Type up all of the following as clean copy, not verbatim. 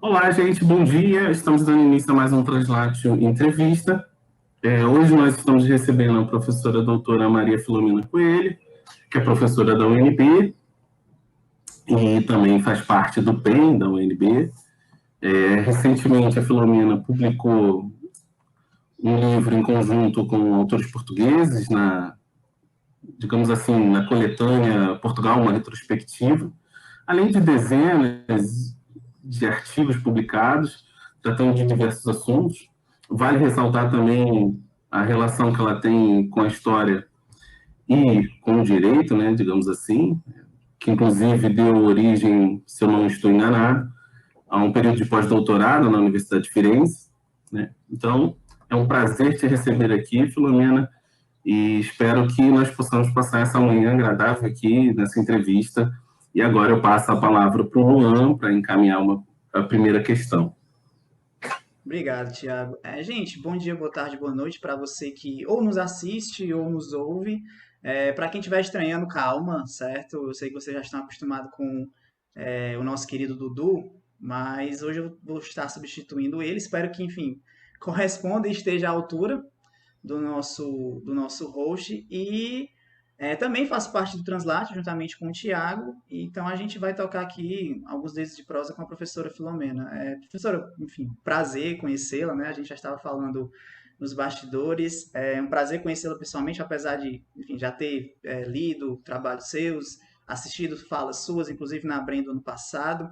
Olá, gente, bom dia. Estamos dando início a mais um Translatio Entrevista. Hoje nós estamos recebendo a professora doutora Maria Filomena Coelho, que é professora da UNB e também faz parte do PEN da UNB. Recentemente, a Filomena publicou um livro em conjunto com autores portugueses, digamos assim, na coletânea Portugal, uma retrospectiva, além de dezenas de artigos publicados, tratando de diversos assuntos. Vale ressaltar também a relação que ela tem com a história e com o direito, né, digamos assim, que inclusive deu origem, se eu não estou enganado, a um período de pós-doutorado na Universidade de Firenze, né? Então, é um prazer te receber aqui, Filomena, e espero que nós possamos passar essa manhã agradável aqui nessa entrevista. E agora eu passo a palavra para o Luan para encaminhar a primeira questão. Obrigado, Thiago. Gente, bom dia, boa tarde, boa noite para você que ou nos assiste ou nos ouve. Para quem estiver estranhando, calma, certo? Eu sei que vocês já estão acostumados com o nosso querido Dudu, mas hoje eu vou estar substituindo ele. Espero que, enfim, corresponda e esteja à altura do nosso host. E também faço parte do Translate, juntamente com o Tiago. Então a gente vai tocar aqui alguns deles de prosa com a professora Filomena. Professora, enfim, prazer conhecê-la, né? A gente já estava falando nos bastidores. É um prazer conhecê-la pessoalmente, apesar de, enfim, já ter lido trabalhos seus, assistido falas suas, inclusive na Brenda ano passado.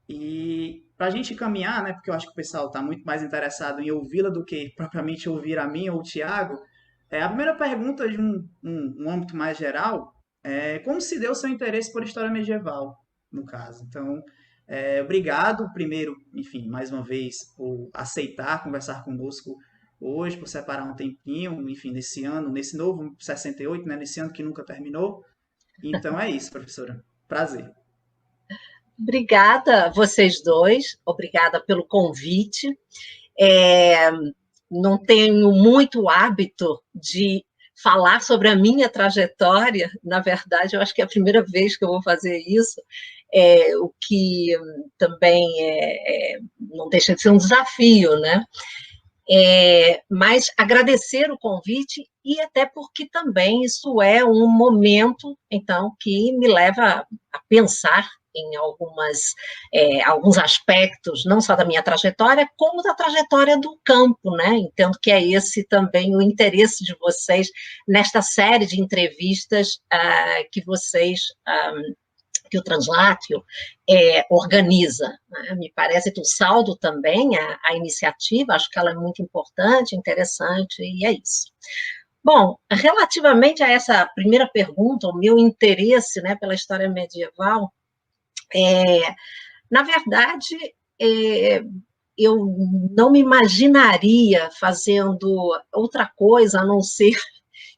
E para a gente caminhar, né, porque eu acho que o pessoal está muito mais interessado em ouvi-la do que propriamente ouvir a mim ou o Tiago, a primeira pergunta de um âmbito mais geral é como se deu o seu interesse por história medieval, no caso. Então, obrigado, primeiro, enfim, mais uma vez, por aceitar conversar conosco hoje, por separar um tempinho, enfim, nesse ano, nesse novo 68, né, nesse ano que nunca terminou. Então é isso, professora. Prazer. Obrigada a vocês dois, obrigada pelo convite. É, não tenho muito hábito de falar sobre a minha trajetória, na verdade, eu acho que é a primeira vez que eu vou fazer isso, o que também não deixa de ser um desafio, né? Mas agradecer o convite e até porque também isso é um momento, então, que me leva a pensar em alguns aspectos, não só da minha trajetória, como da trajetória do campo, né? Entendo que é esse também o interesse de vocês nesta série de entrevistas que vocês que o Translatio organiza. Né? Me parece que o saldo também, a iniciativa, acho que ela é muito importante, interessante, e é isso. Bom, relativamente a essa primeira pergunta, o meu interesse, né, pela história medieval, na verdade, eu não me imaginaria fazendo outra coisa a não ser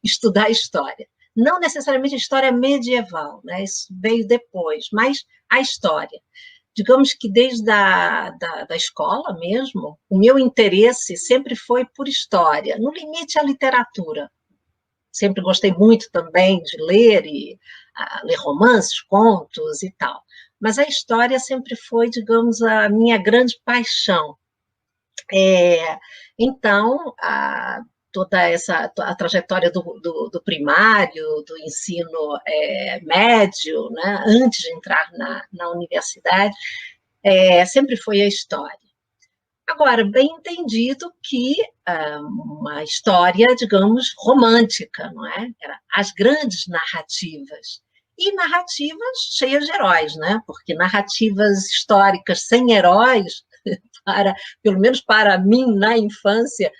estudar história. Não necessariamente a história medieval, né? Isso veio depois, mas a história. Digamos que desde da escola mesmo, o meu interesse sempre foi por história, no limite a literatura. Sempre gostei muito também de ler, ler romances, contos e tal. Mas a história sempre foi, digamos, a minha grande paixão. Então, toda a trajetória do primário, do ensino médio, né, antes de entrar na universidade, sempre foi a história. Agora, bem entendido que uma história, digamos, romântica, não é? As grandes narrativas. E narrativas cheias de heróis, né? Porque narrativas históricas sem heróis, pelo menos para mim, na infância,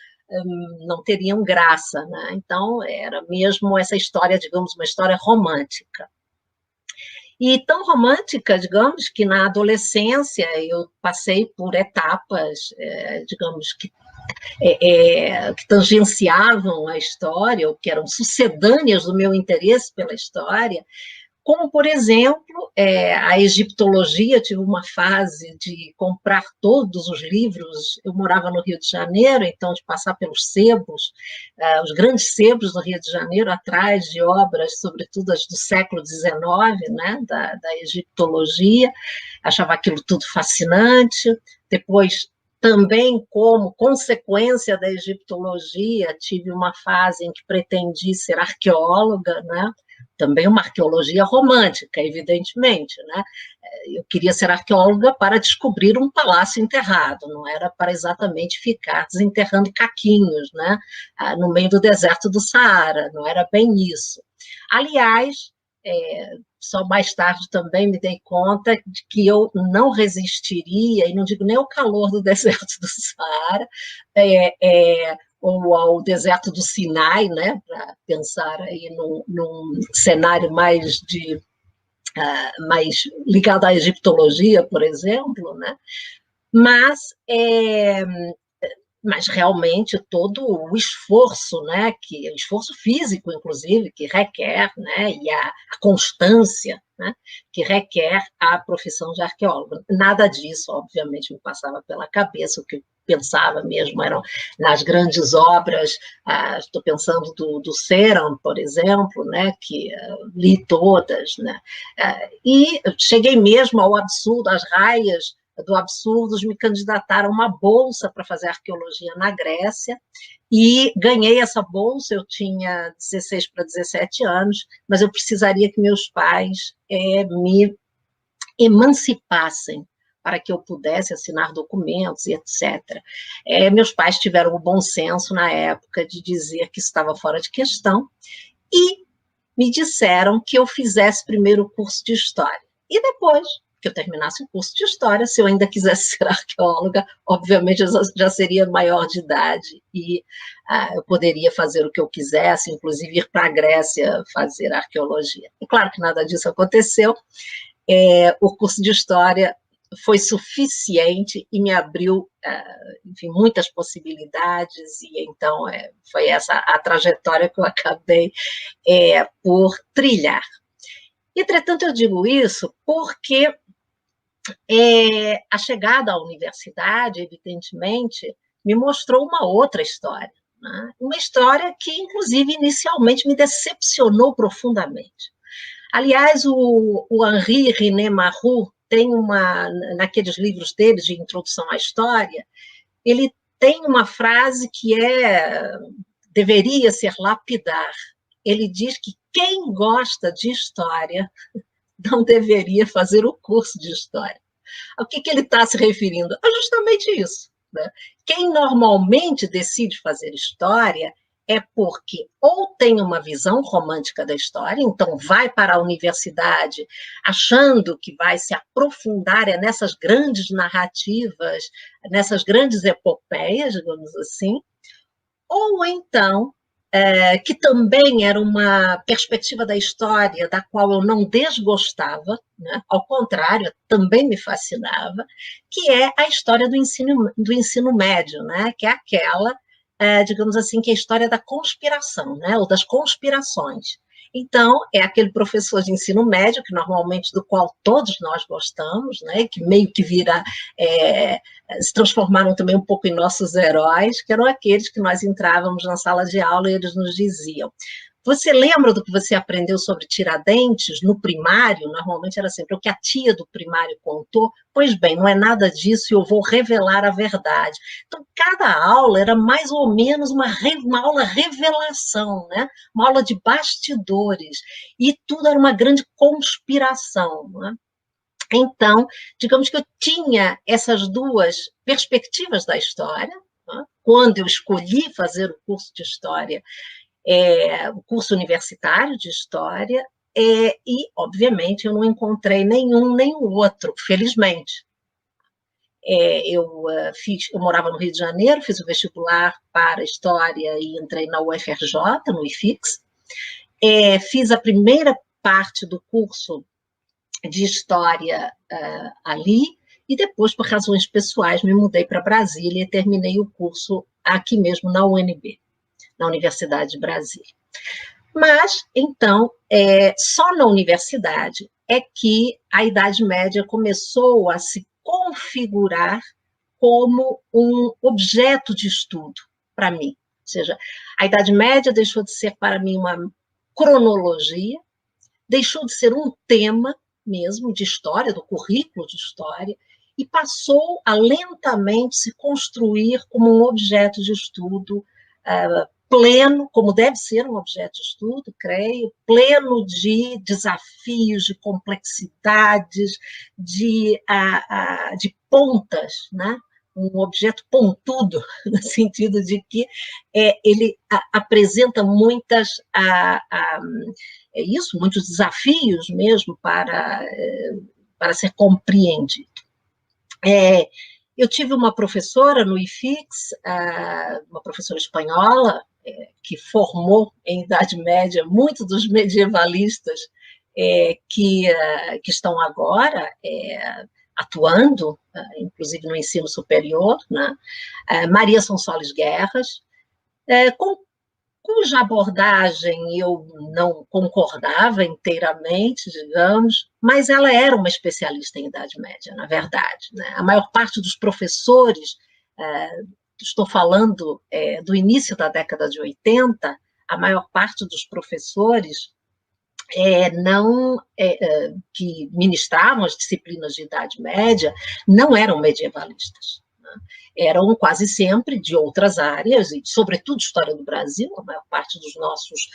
não teriam graça, né? Então, era mesmo essa história, digamos, uma história romântica. E tão romântica, digamos, que na adolescência eu passei por etapas, digamos, que tangenciavam a história, ou que eram sucedâneas do meu interesse pela história, como, por exemplo, a egiptologia. Tive uma fase de comprar todos os livros. Eu morava no Rio de Janeiro, então de passar pelos sebos, os grandes sebos do Rio de Janeiro, atrás de obras, sobretudo as do século XIX, né, da egiptologia. Achava aquilo tudo fascinante. Depois, também como consequência da egiptologia, tive uma fase em que pretendi ser arqueóloga, né? Também uma arqueologia romântica, evidentemente, né? Eu queria ser arqueóloga para descobrir um palácio enterrado, não era para exatamente ficar desenterrando caquinhos, né? No meio do deserto do Saara, não era bem isso. Aliás, só mais tarde também me dei conta de que eu não resistiria, e não digo nem ao calor do deserto do Saara, ou ao deserto do Sinai, né, para pensar aí num cenário mais ligado à egiptologia, por exemplo, né? Mas realmente todo o esforço, né, esforço físico, inclusive, que requer, né, e a constância, né, que requer a profissão de arqueólogo. Nada disso, obviamente, me passava pela cabeça. O que eu pensava mesmo eram nas grandes obras. Estou pensando do Ceram, por exemplo, né, que li todas, né, e cheguei mesmo ao absurdo, às raias do absurdo, me candidatar a uma bolsa para fazer arqueologia na Grécia, e ganhei essa bolsa. Eu tinha 16 para 17 anos, mas eu precisaria que meus pais me emancipassem para que eu pudesse assinar documentos e etc. Meus pais tiveram o bom senso, na época, de dizer que isso estava fora de questão, e me disseram que eu fizesse primeiro o curso de História, e depois que eu terminasse o curso de História, se eu ainda quisesse ser arqueóloga, obviamente eu já seria maior de idade, e eu poderia fazer o que eu quisesse, inclusive ir para a Grécia fazer arqueologia. E claro que nada disso aconteceu. O curso de História foi suficiente e me abriu, enfim, muitas possibilidades, e então foi essa a trajetória que eu acabei por trilhar. Entretanto, eu digo isso porque a chegada à universidade, evidentemente, me mostrou uma outra história, né? Uma história que, inclusive, inicialmente me decepcionou profundamente. Aliás, o Henri René Marrou tem naqueles livros dele de introdução à história, ele tem uma frase que deveria ser lapidar. Ele diz que quem gosta de história não deveria fazer o curso de História. Ao que ele está se referindo? É justamente isso, né? Quem normalmente decide fazer História é porque ou tem uma visão romântica da história, então vai para a universidade achando que vai se aprofundar nessas grandes narrativas, nessas grandes epopeias, digamos assim, ou então que também era uma perspectiva da história da qual eu não desgostava, né? Ao contrário, também me fascinava, que é a história do ensino médio, né? Que é aquela, digamos assim, que é a história da conspiração, né? Ou das conspirações. Então, é aquele professor de ensino médio, que normalmente do qual todos nós gostamos, né? Que meio que se transformaram também um pouco em nossos heróis, que eram aqueles que nós entrávamos na sala de aula e eles nos diziam: você lembra do que você aprendeu sobre Tiradentes no primário? Normalmente era sempre o que a tia do primário contou. Pois bem, não é nada disso e eu vou revelar a verdade. Então, cada aula era mais ou menos uma aula revelação, né? Uma aula de bastidores. E tudo era uma grande conspiração, né? Então, digamos que eu tinha essas duas perspectivas da história, né? Quando eu escolhi fazer o curso de História, o curso universitário de História, e, obviamente, eu não encontrei nenhum nem o outro, felizmente. Eu morava no Rio de Janeiro, fiz o vestibular para História e entrei na UFRJ, no IFIX. Fiz a primeira parte do curso de História ali, e depois, por razões pessoais, me mudei para Brasília e terminei o curso aqui mesmo, na UNB, na Universidade de Brasília. Mas, então, só na universidade é que a Idade Média começou a se configurar como um objeto de estudo para mim. Ou seja, a Idade Média deixou de ser para mim uma cronologia, deixou de ser um tema mesmo de história, do currículo de história, e passou a lentamente se construir como um objeto de estudo pleno, como deve ser um objeto de estudo, creio, pleno de desafios, de complexidades, de pontas, né? Um objeto pontudo, no sentido de que ele apresenta muitos desafios mesmo para ser compreendido. Eu tive uma professora no IFIX, uma professora espanhola, que formou em Idade Média muitos dos medievalistas que estão agora atuando, inclusive no ensino superior, né? Maria Sonsoles Guerras, cuja abordagem eu não concordava inteiramente, digamos, mas ela era uma especialista em Idade Média, na verdade, né? A maior parte dos professores, estou falando do início da década de 80, a maior parte dos professores que ministravam as disciplinas de Idade Média não eram medievalistas. Eram quase sempre de outras áreas, e sobretudo História do Brasil. A maior parte dos nossos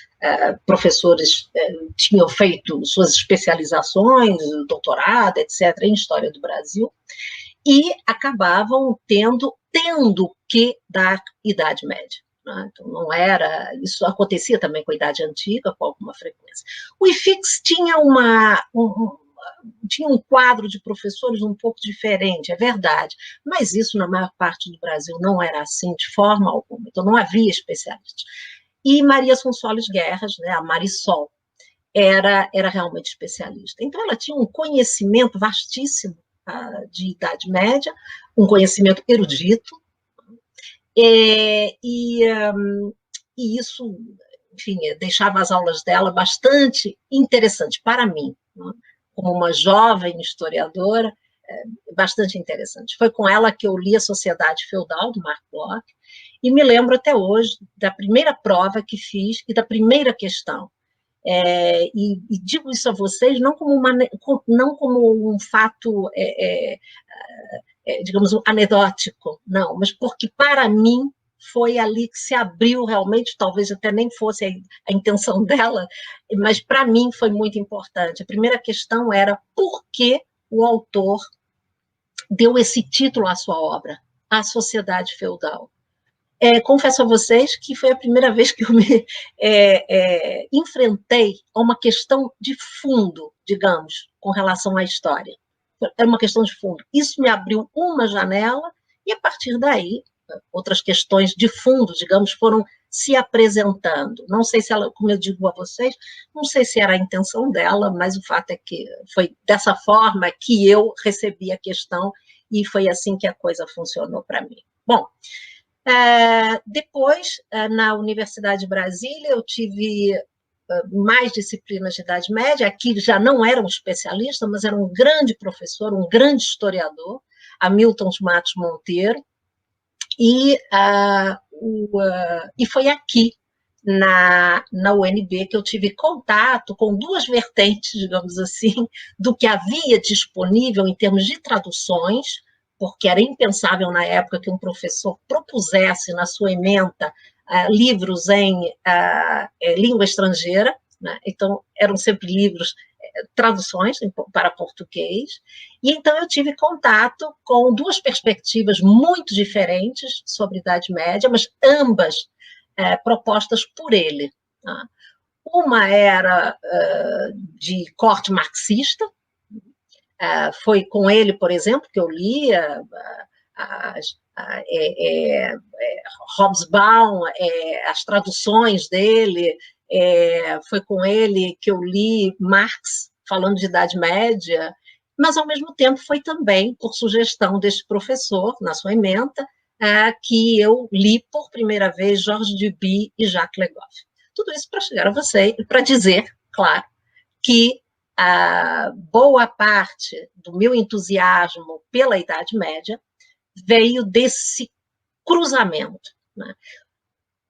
professores tinham feito suas especializações, doutorado, etc., em História do Brasil, e acabavam tendo que dar Idade Média. Né? Então, não era... Isso acontecia também com a Idade Antiga, com alguma frequência. O IFIX tinha tinha um quadro de professores um pouco diferente, é verdade, mas isso na maior parte do Brasil não era assim de forma alguma, então não havia especialistas. E Maria Sonsoles Guerras, né, a Marisol, era realmente especialista. Então ela tinha um conhecimento vastíssimo de Idade Média, um conhecimento erudito, e isso, enfim, deixava as aulas dela bastante interessantes para mim, né? Como uma jovem historiadora, bastante interessante. Foi com ela que eu li A Sociedade Feudal, do Marc Bloch, e me lembro até hoje da primeira prova que fiz e da primeira questão. E digo isso a vocês não como um fato, digamos, anedótico, não, mas porque, para mim, foi ali que se abriu realmente, talvez até nem fosse a intenção dela, mas para mim foi muito importante. A primeira questão era por que o autor deu esse título à sua obra, A Sociedade Feudal. Confesso a vocês que foi a primeira vez que eu me enfrentei a uma questão de fundo, digamos, com relação à história. Era uma questão de fundo. Isso me abriu uma janela e, a partir daí, outras questões de fundo, digamos, foram se apresentando. Não sei se ela, como eu digo a vocês, não sei se era a intenção dela, mas o fato é que foi dessa forma que eu recebi a questão e foi assim que a coisa funcionou para mim. Bom, depois, na Universidade de Brasília, eu tive mais disciplinas de Idade Média. Aqui já não era um especialista, mas era um grande professor, um grande historiador, Hamilton de Matos Monteiro, e foi aqui, na UNB, que eu tive contato com duas vertentes, digamos assim, do que havia disponível em termos de traduções, porque era impensável na época que um professor propusesse na sua ementa livros em língua estrangeira, né? Então eram sempre livros, traduções para português, e então eu tive contato com duas perspectivas muito diferentes sobre a Idade Média, mas ambas propostas por ele. Tá? Uma era de corte marxista, foi com ele, por exemplo, que eu li Hobsbawm, as traduções dele, foi com ele que eu li Marx, falando de Idade Média, mas, ao mesmo tempo, foi também por sugestão deste professor, na sua ementa, que eu li por primeira vez Georges Duby e Jacques Le Goff. Tudo isso para chegar a você e para dizer, claro, que a boa parte do meu entusiasmo pela Idade Média veio desse cruzamento, né?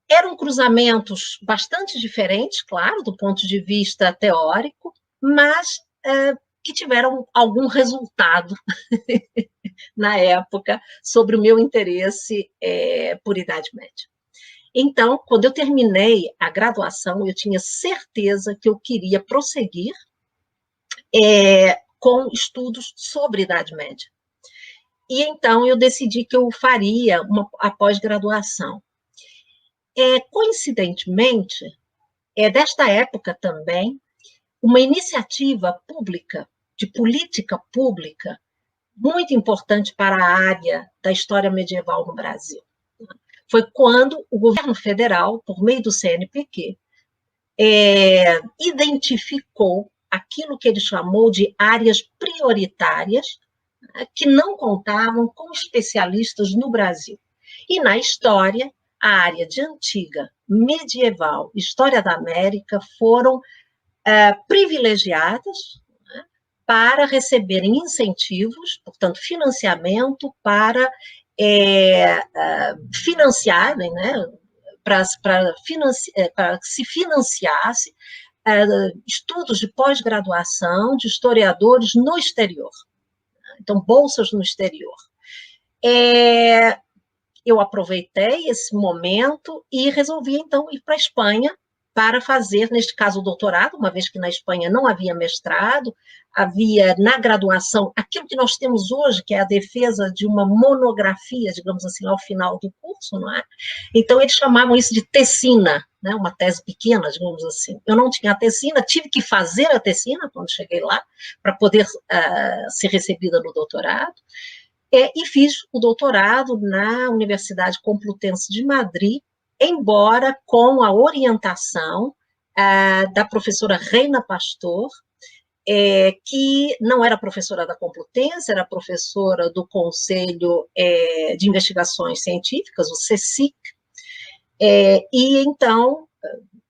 Eram cruzamentos bastante diferentes, claro, do ponto de vista teórico, mas que tiveram algum resultado na época sobre o meu interesse por Idade Média. Então, quando eu terminei a graduação, eu tinha certeza que eu queria prosseguir com estudos sobre Idade Média. E então eu decidi que eu faria a pós-graduação. Coincidentemente, desta época também, uma iniciativa pública, de política pública, muito importante para a área da história medieval no Brasil. Foi quando o governo federal, por meio do CNPq, identificou aquilo que ele chamou de áreas prioritárias, que não contavam com especialistas no Brasil. E na história, a área de antiga, medieval, história da América foram privilegiadas, né, para receberem incentivos, portanto, financiamento para financiarem, né, para que se financiasse estudos de pós-graduação de historiadores no exterior. Então, bolsas no exterior. Eu aproveitei esse momento e resolvi, então, ir para a Espanha para fazer, neste caso, o doutorado, uma vez que na Espanha não havia mestrado, havia na graduação aquilo que nós temos hoje, que é a defesa de uma monografia, digamos assim, ao final do curso, não é? Então, eles chamavam isso de tecina, né? Uma tese pequena, digamos assim. Eu não tinha a tecina, tive que fazer a tecina quando cheguei lá, para poder ser recebida no doutorado, e fiz o doutorado na Universidade Complutense de Madrid, embora com a orientação da professora Reina Pastor, que não era professora da Complutense, era professora do Conselho de Investigações Científicas, o CSIC, e então,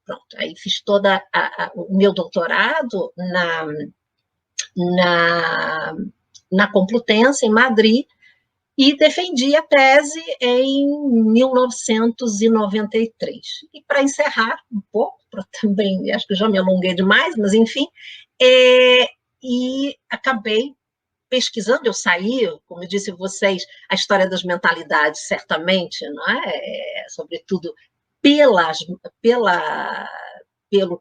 pronto, aí fiz todo o meu doutorado na Complutense, em Madrid, e defendi a tese em 1993. E para encerrar um pouco, também, acho que já me alonguei demais, mas enfim, e acabei pesquisando, eu saí, como eu disse a vocês, a história das mentalidades, certamente, não é? Sobretudo pelo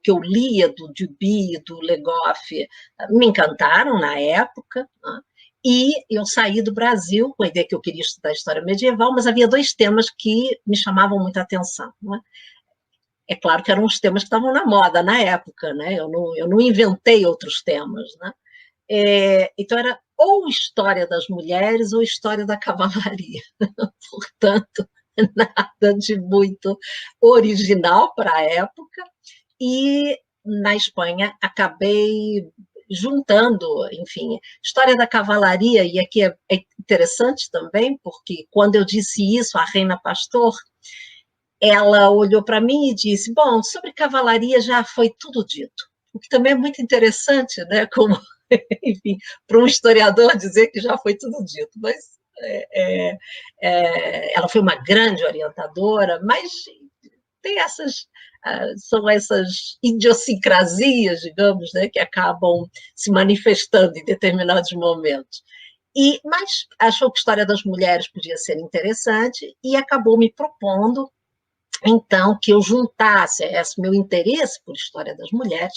que eu lia do Duby e do Legoff, me encantaram na época, não é? E eu saí do Brasil com a ideia que eu queria estudar história medieval, mas havia dois temas que me chamavam muita atenção, não é? É claro que eram os temas que estavam na moda na época, né? Eu não inventei outros temas, né? Então, era ou história das mulheres ou história da cavalaria. Portanto, nada de muito original para a época. E na Espanha acabei juntando, enfim, história da cavalaria, e aqui é interessante também, porque quando eu disse isso à Reina Pastor, ela olhou para mim e disse, bom, sobre cavalaria já foi tudo dito, o que também é muito interessante, né, como, enfim, para um historiador dizer que já foi tudo dito, mas ela foi uma grande orientadora, mas tem são essas idiosincrasias, digamos, né, que acabam se manifestando em determinados momentos. Mas achou que a história das mulheres podia ser interessante e acabou me propondo, então, que eu juntasse esse meu interesse por história das mulheres,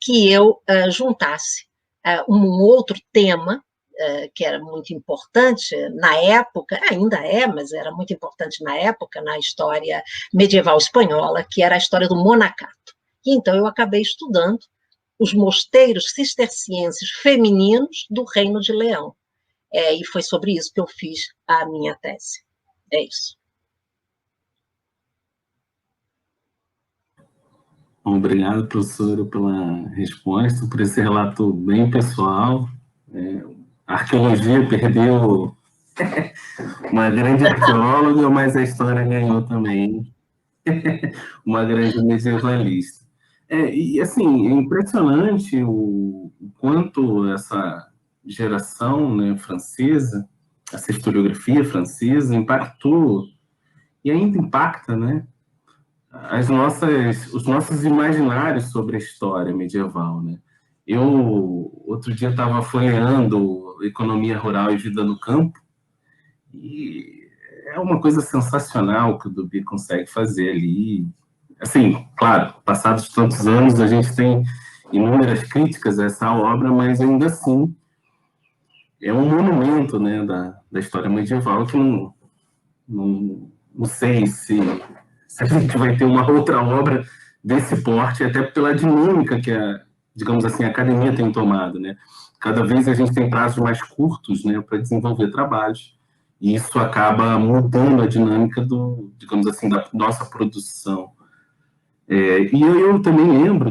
que eu juntasse um outro tema, que era muito importante na época, ainda é, mas era muito importante na época, na história medieval espanhola, que era a história do monacato. E então eu acabei estudando os mosteiros cistercienses femininos do Reino de Leão. E foi sobre isso que eu fiz a minha tese. É isso. Obrigado, professora, pela resposta, por esse relato bem pessoal. A arqueologia perdeu uma grande arqueóloga, mas a história ganhou também uma grande medievalista. E, assim, é impressionante o quanto essa geração, né, francesa, essa historiografia francesa, impactou, e ainda impacta, né, os nossos imaginários sobre a história medieval, né? Eu, outro dia, estava folheando Economia Rural e Vida no Campo, e é uma coisa sensacional que o Duby consegue fazer ali. Assim, claro, passados tantos anos, a gente tem inúmeras críticas a essa obra, mas ainda assim é um monumento, né, da história medieval que não sei se a gente vai ter uma outra obra desse porte, até pela dinâmica que digamos assim, a academia tem tomado, né? Cada vez a gente tem prazos mais curtos, né, para desenvolver trabalhos, e isso acaba mudando a dinâmica digamos assim, da nossa produção. E eu também lembro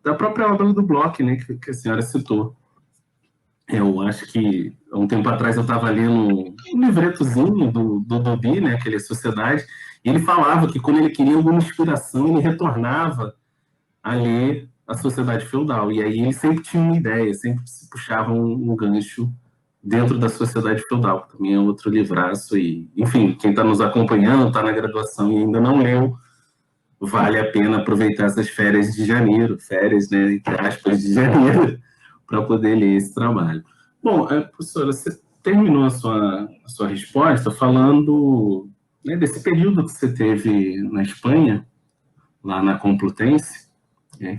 da própria obra do Bloch, né, que a senhora citou. Eu acho que, há um tempo atrás, eu estava lendo um livretozinho do Duby, né, aquele Sociedade, e ele falava que quando ele queria alguma inspiração, ele retornava a ler a Sociedade Feudal. E aí ele sempre tinha uma ideia, sempre se puxava um gancho dentro da Sociedade Feudal, que também é outro livraço. E, enfim, quem está nos acompanhando, está na graduação e ainda não leu, vale a pena aproveitar essas férias de janeiro, férias, né, entre aspas, de janeiro, para poder ler esse trabalho. Bom, professora, você terminou a sua resposta falando, né, desse período que você teve na Espanha, lá na Complutense,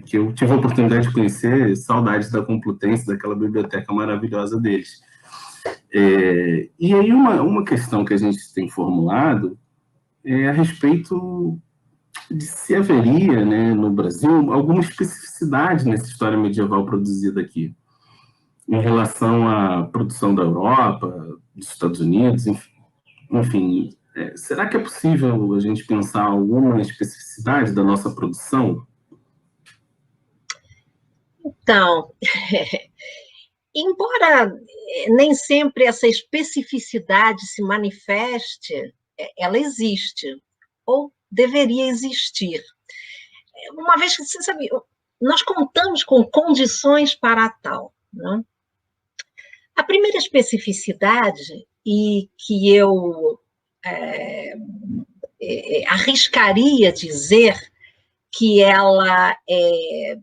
que eu tive a oportunidade de conhecer, saudades da Complutense, daquela biblioteca maravilhosa deles. E aí uma questão que a gente tem formulado é a respeito de se haveria, né, no Brasil, alguma especificidade nessa história medieval produzida aqui, em relação à produção da Europa, dos Estados Unidos, enfim. Será que é possível a gente pensar alguma especificidade da nossa produção? Então, embora nem sempre essa especificidade se manifeste, ela existe, ou deveria existir. Uma vez que, você sabe, nós contamos com condições para tal, né? A primeira especificidade, e que eu arriscaria dizer que ela é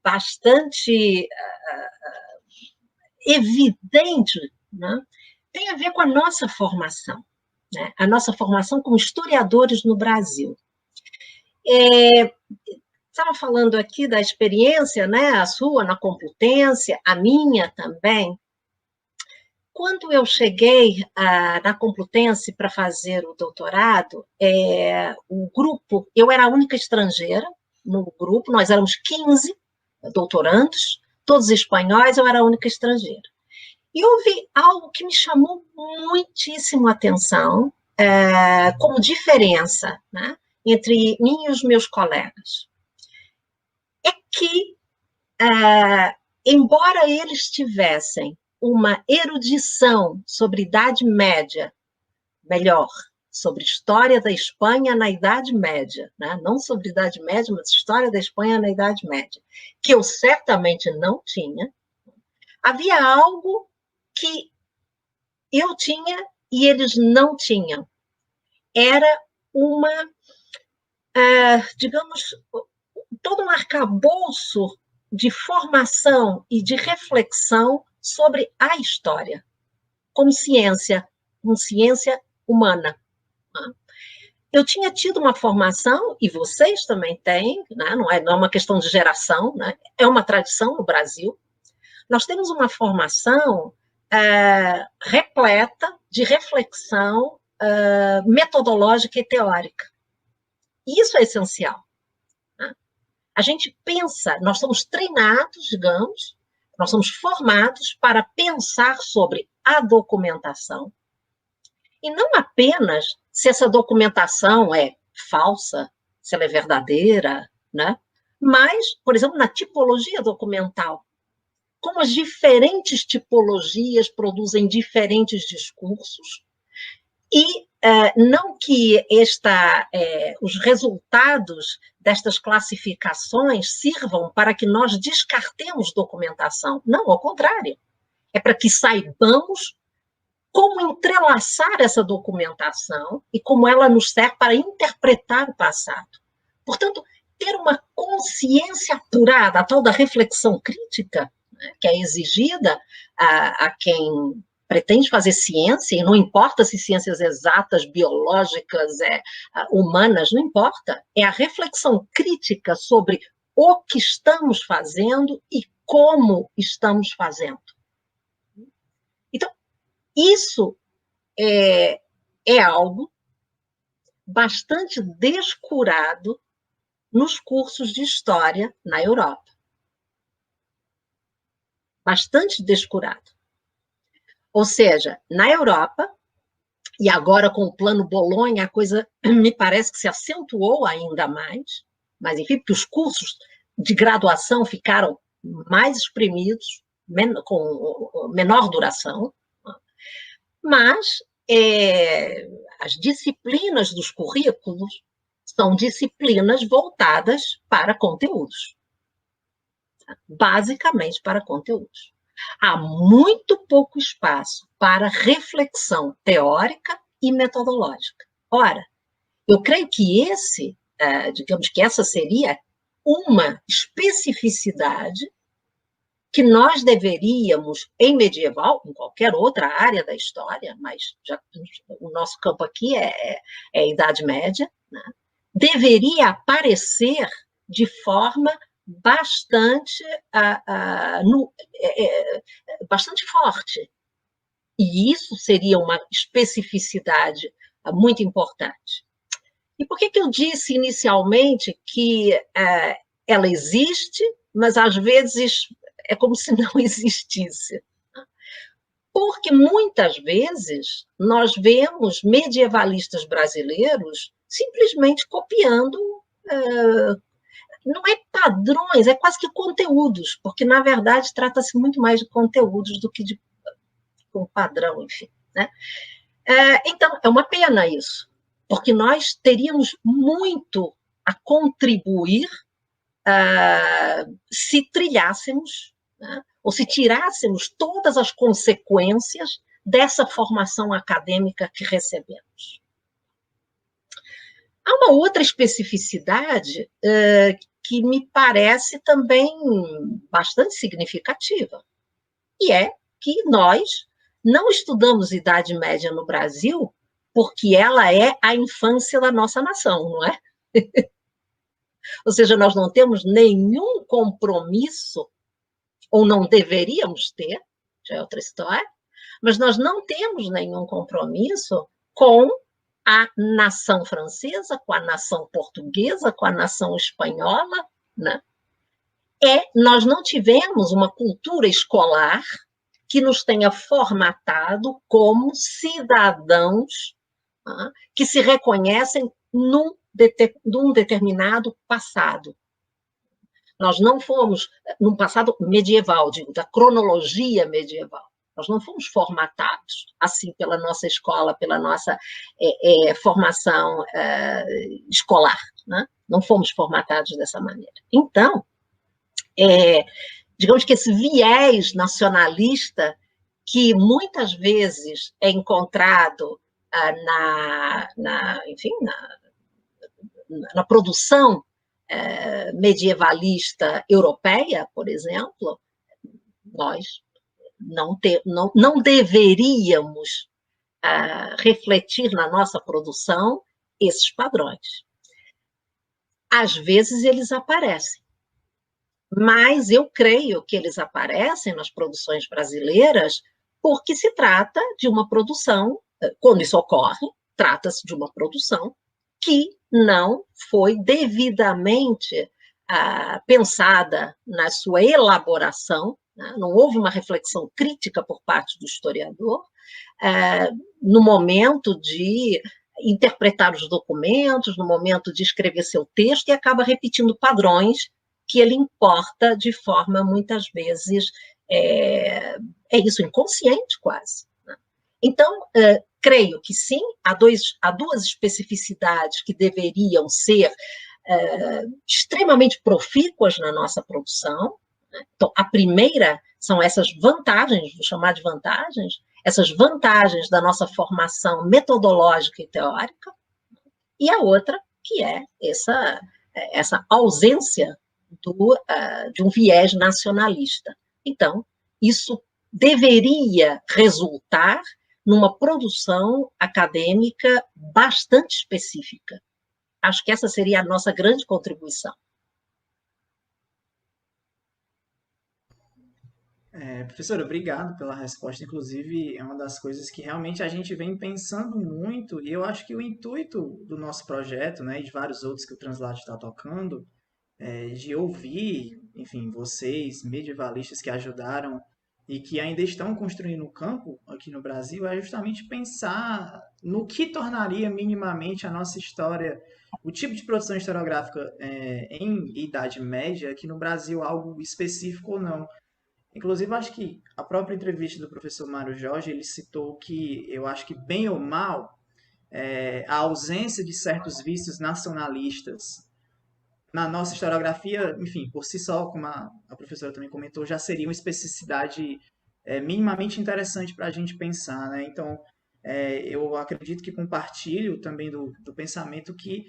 bastante evidente, né, tem a ver com a nossa formação, né, a nossa formação como historiadores no Brasil. Estava falando aqui da experiência, né, a sua na Complutense, a minha também. Quando eu cheguei na Complutense para fazer o doutorado, o grupo, eu era a única estrangeira no grupo, nós éramos 15 doutorandos, todos espanhóis, eu era a única estrangeira. E houve algo que me chamou muitíssimo a atenção, como diferença, né, entre mim e os meus colegas. É que, embora eles tivessem uma erudição sobre Idade Média, melhor, sobre história da Espanha na Idade Média, né? Não sobre Idade Média, mas história da Espanha na Idade Média, que eu certamente não tinha, havia algo que eu tinha e eles não tinham. Era digamos, todo um arcabouço de formação e de reflexão sobre a história, como ciência humana. Eu tinha tido uma formação, e vocês também têm, né? Não é uma questão de geração, né? É uma tradição no Brasil. Nós temos uma formação repleta de reflexão metodológica e teórica. Isso é essencial. Né? A gente pensa, nós somos treinados, digamos, nós somos formados para pensar sobre a documentação, e não apenas se essa documentação é falsa, se ela é verdadeira, né? Mas, por exemplo, na tipologia documental, como as diferentes tipologias produzem diferentes discursos, e não que os resultados destas classificações sirvam para que nós descartemos documentação. Não, ao contrário. É para que saibamos como entrelaçar essa documentação e como ela nos serve para interpretar o passado. Portanto, ter uma consciência apurada, a tal da reflexão crítica, né, que é exigida a quem pretende fazer ciência, e não importa se ciências exatas, biológicas, humanas, não importa. É a reflexão crítica sobre o que estamos fazendo e como estamos fazendo. Então, isso é algo bastante descurado nos cursos de história na Europa. Bastante descurado. Ou seja, na Europa, e agora com o plano Bolonha, a coisa me parece que se acentuou ainda mais, mas enfim, porque os cursos de graduação ficaram mais exprimidos, com menor duração, mas as disciplinas dos currículos são disciplinas voltadas para conteúdos, basicamente para conteúdos. Há muito pouco espaço para reflexão teórica e metodológica. Ora, eu creio que digamos que essa seria uma especificidade que nós deveríamos, em medieval, em qualquer outra área da história, mas o nosso campo aqui é a Idade Média, né, deveria aparecer de forma bastante forte. E isso seria uma especificidade muito importante. E por que eu disse inicialmente que ela existe, mas às vezes é como se não existisse? Porque muitas vezes nós vemos medievalistas brasileiros simplesmente copiando, não é padrões, é quase que conteúdos, porque, na verdade, trata-se muito mais de conteúdos do que de um padrão, enfim. Né? Então, é uma pena isso, porque nós teríamos muito a contribuir se trilhássemos, né, ou se tirássemos todas as consequências dessa formação acadêmica que recebemos. Há uma outra especificidade que me parece também bastante significativa, e é que nós não estudamos Idade Média no Brasil porque ela é a infância da nossa nação, não é? Ou seja, nós não temos nenhum compromisso, ou não deveríamos ter, já é outra história, mas nós não temos nenhum compromisso com a nação francesa, com a nação portuguesa, com a nação espanhola, né? Nós não tivemos uma cultura escolar que nos tenha formatado como cidadãos, né, que se reconhecem num determinado passado. Nós não fomos, num passado medieval, digo, da cronologia medieval, nós não fomos formatados assim pela nossa escola, pela nossa formação escolar, né? Não fomos formatados dessa maneira. Então, digamos que esse viés nacionalista que muitas vezes é encontrado enfim, na produção medievalista europeia, por exemplo, nós não deveríamos refletir na nossa produção esses padrões. Às vezes eles aparecem, mas eu creio que eles aparecem nas produções brasileiras porque se trata de uma produção, quando isso ocorre, trata-se de uma produção que não foi devidamente pensada na sua elaboração, né? Não houve uma reflexão crítica por parte do historiador no momento de interpretar os documentos, no momento de escrever seu texto, e acaba repetindo padrões que ele importa de forma, muitas vezes, isso, inconsciente quase. Né? Então, creio que sim, há duas especificidades que deveriam ser extremamente profícuas na nossa produção. Então, a primeira são essas vantagens, vou chamar de vantagens, essas vantagens da nossa formação metodológica e teórica, e a outra, que é essa ausência de um viés nacionalista. Então, isso deveria resultar numa produção acadêmica bastante específica. Acho que essa seria a nossa grande contribuição. Professora, obrigado pela resposta. Inclusive, é uma das coisas que realmente a gente vem pensando muito, e eu acho que o intuito do nosso projeto, né, e de vários outros que o Translate está tocando, de ouvir, enfim, vocês, medievalistas que ajudaram e que ainda estão construindo o campo aqui no Brasil, é justamente pensar no que tornaria minimamente a nossa história, o tipo de produção historiográfica em Idade Média aqui no Brasil, algo específico ou não. Inclusive, acho que a própria entrevista do professor Mário Jorge, ele citou que, eu acho que bem ou mal, a ausência de certos vícios nacionalistas na nossa historiografia, enfim, por si só, como a professora também comentou, já seria uma especificidade minimamente interessante para a gente pensar, né? Então, eu acredito que compartilho também do pensamento que,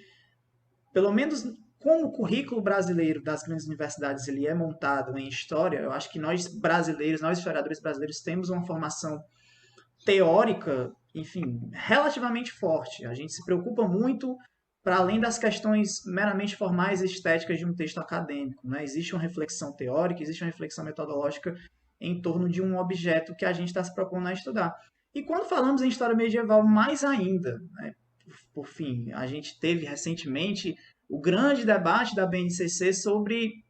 pelo menos como o currículo brasileiro das grandes universidades ele é montado em história, eu acho que nós brasileiros, nós historiadores brasileiros, temos uma formação teórica, enfim, relativamente forte. A gente se preocupa muito para além das questões meramente formais e estéticas de um texto acadêmico, né? Existe uma reflexão teórica, existe uma reflexão metodológica em torno de um objeto que a gente está se propondo a estudar. E quando falamos em história medieval, mais ainda, né? Por fim, a gente teve recentemente o grande debate da BNCC sobre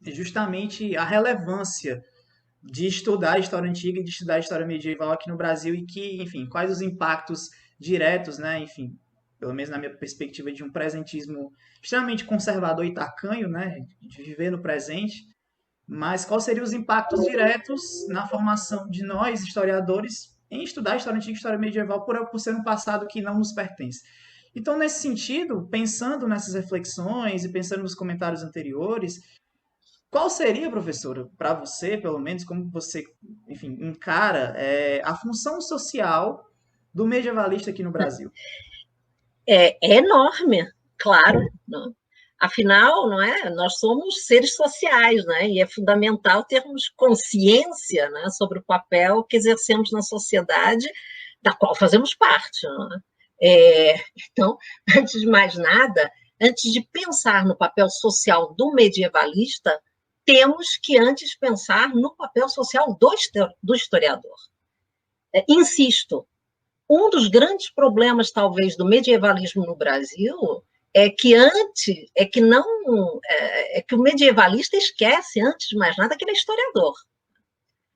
justamente a relevância de estudar a história antiga e de estudar a história medieval aqui no Brasil e que, enfim, quais os impactos diretos, né, enfim, pelo menos na minha perspectiva de um presentismo extremamente conservador e tacanho, né, de viver no presente, mas quais seriam os impactos diretos na formação de nós, historiadores, em estudar a história antiga e história medieval por ser um passado que não nos pertence. Então, nesse sentido, pensando nessas reflexões e pensando nos comentários anteriores, qual seria, professora, para você, pelo menos, como você, enfim, encara a função social do medievalista aqui no Brasil? É enorme, claro. Não? Afinal, não é? Nós somos seres sociais, né? E é fundamental termos consciência, né, sobre o papel que exercemos na sociedade da qual fazemos parte. Não é? Então, antes de mais nada, antes de pensar no papel social do medievalista, temos que antes pensar no papel social do historiador. Insisto, um dos grandes problemas, talvez, do medievalismo no Brasil é que que o medievalista esquece, antes de mais nada, que ele é historiador.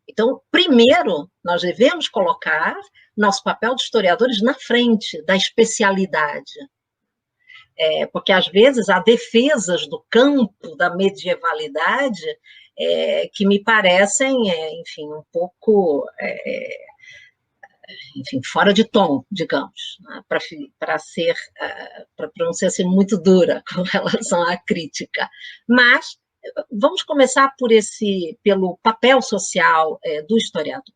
Então, primeiro, nós devemos colocar nosso papel de historiadores na frente da especialidade. Porque, às vezes, há defesas do campo da medievalidade que me parecem, enfim, um pouco... enfim, fora de tom, digamos, né, para não ser assim, muito dura com relação à crítica. Mas vamos começar pelo papel social do historiador.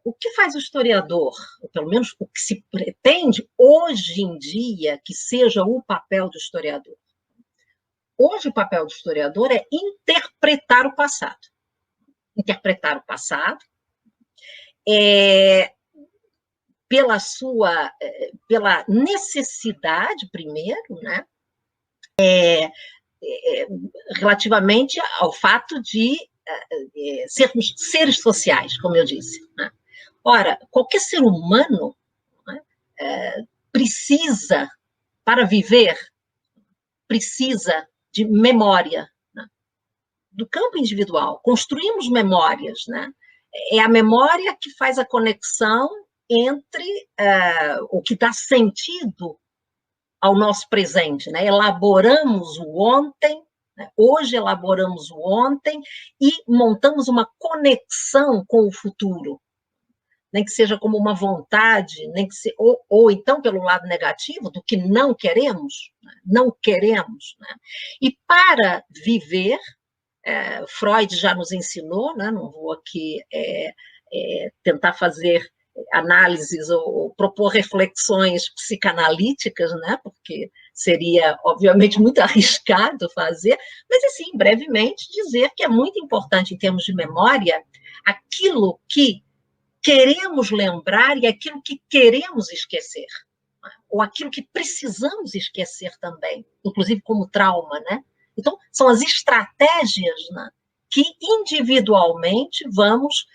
O que faz o historiador, ou pelo menos o que se pretende hoje em dia que seja o papel do historiador? Hoje o papel do historiador é interpretar o passado. Interpretar o passado pela necessidade, primeiro, né, relativamente ao fato de sermos seres sociais, como eu disse. Né? Ora, qualquer ser humano, né, precisa, para viver, precisa de memória, né, do campo individual. Construímos memórias, né? É a memória que faz a conexão entre o que dá sentido ao nosso presente, né? Elaboramos o ontem, né? Hoje elaboramos o ontem e montamos uma conexão com o futuro. nem que seja como uma vontade, nem que ou então pelo lado negativo do que não queremos, né? Não queremos. Né? E para viver, Freud já nos ensinou, né? Não vou aqui tentar fazer análises ou propor reflexões psicanalíticas, né? Porque seria, obviamente, muito arriscado fazer, mas, assim, brevemente, dizer que é muito importante, em termos de memória, aquilo que queremos lembrar e aquilo que queremos esquecer, ou aquilo que precisamos esquecer também, inclusive como trauma, né? Então, são as estratégias, né, que individualmente vamos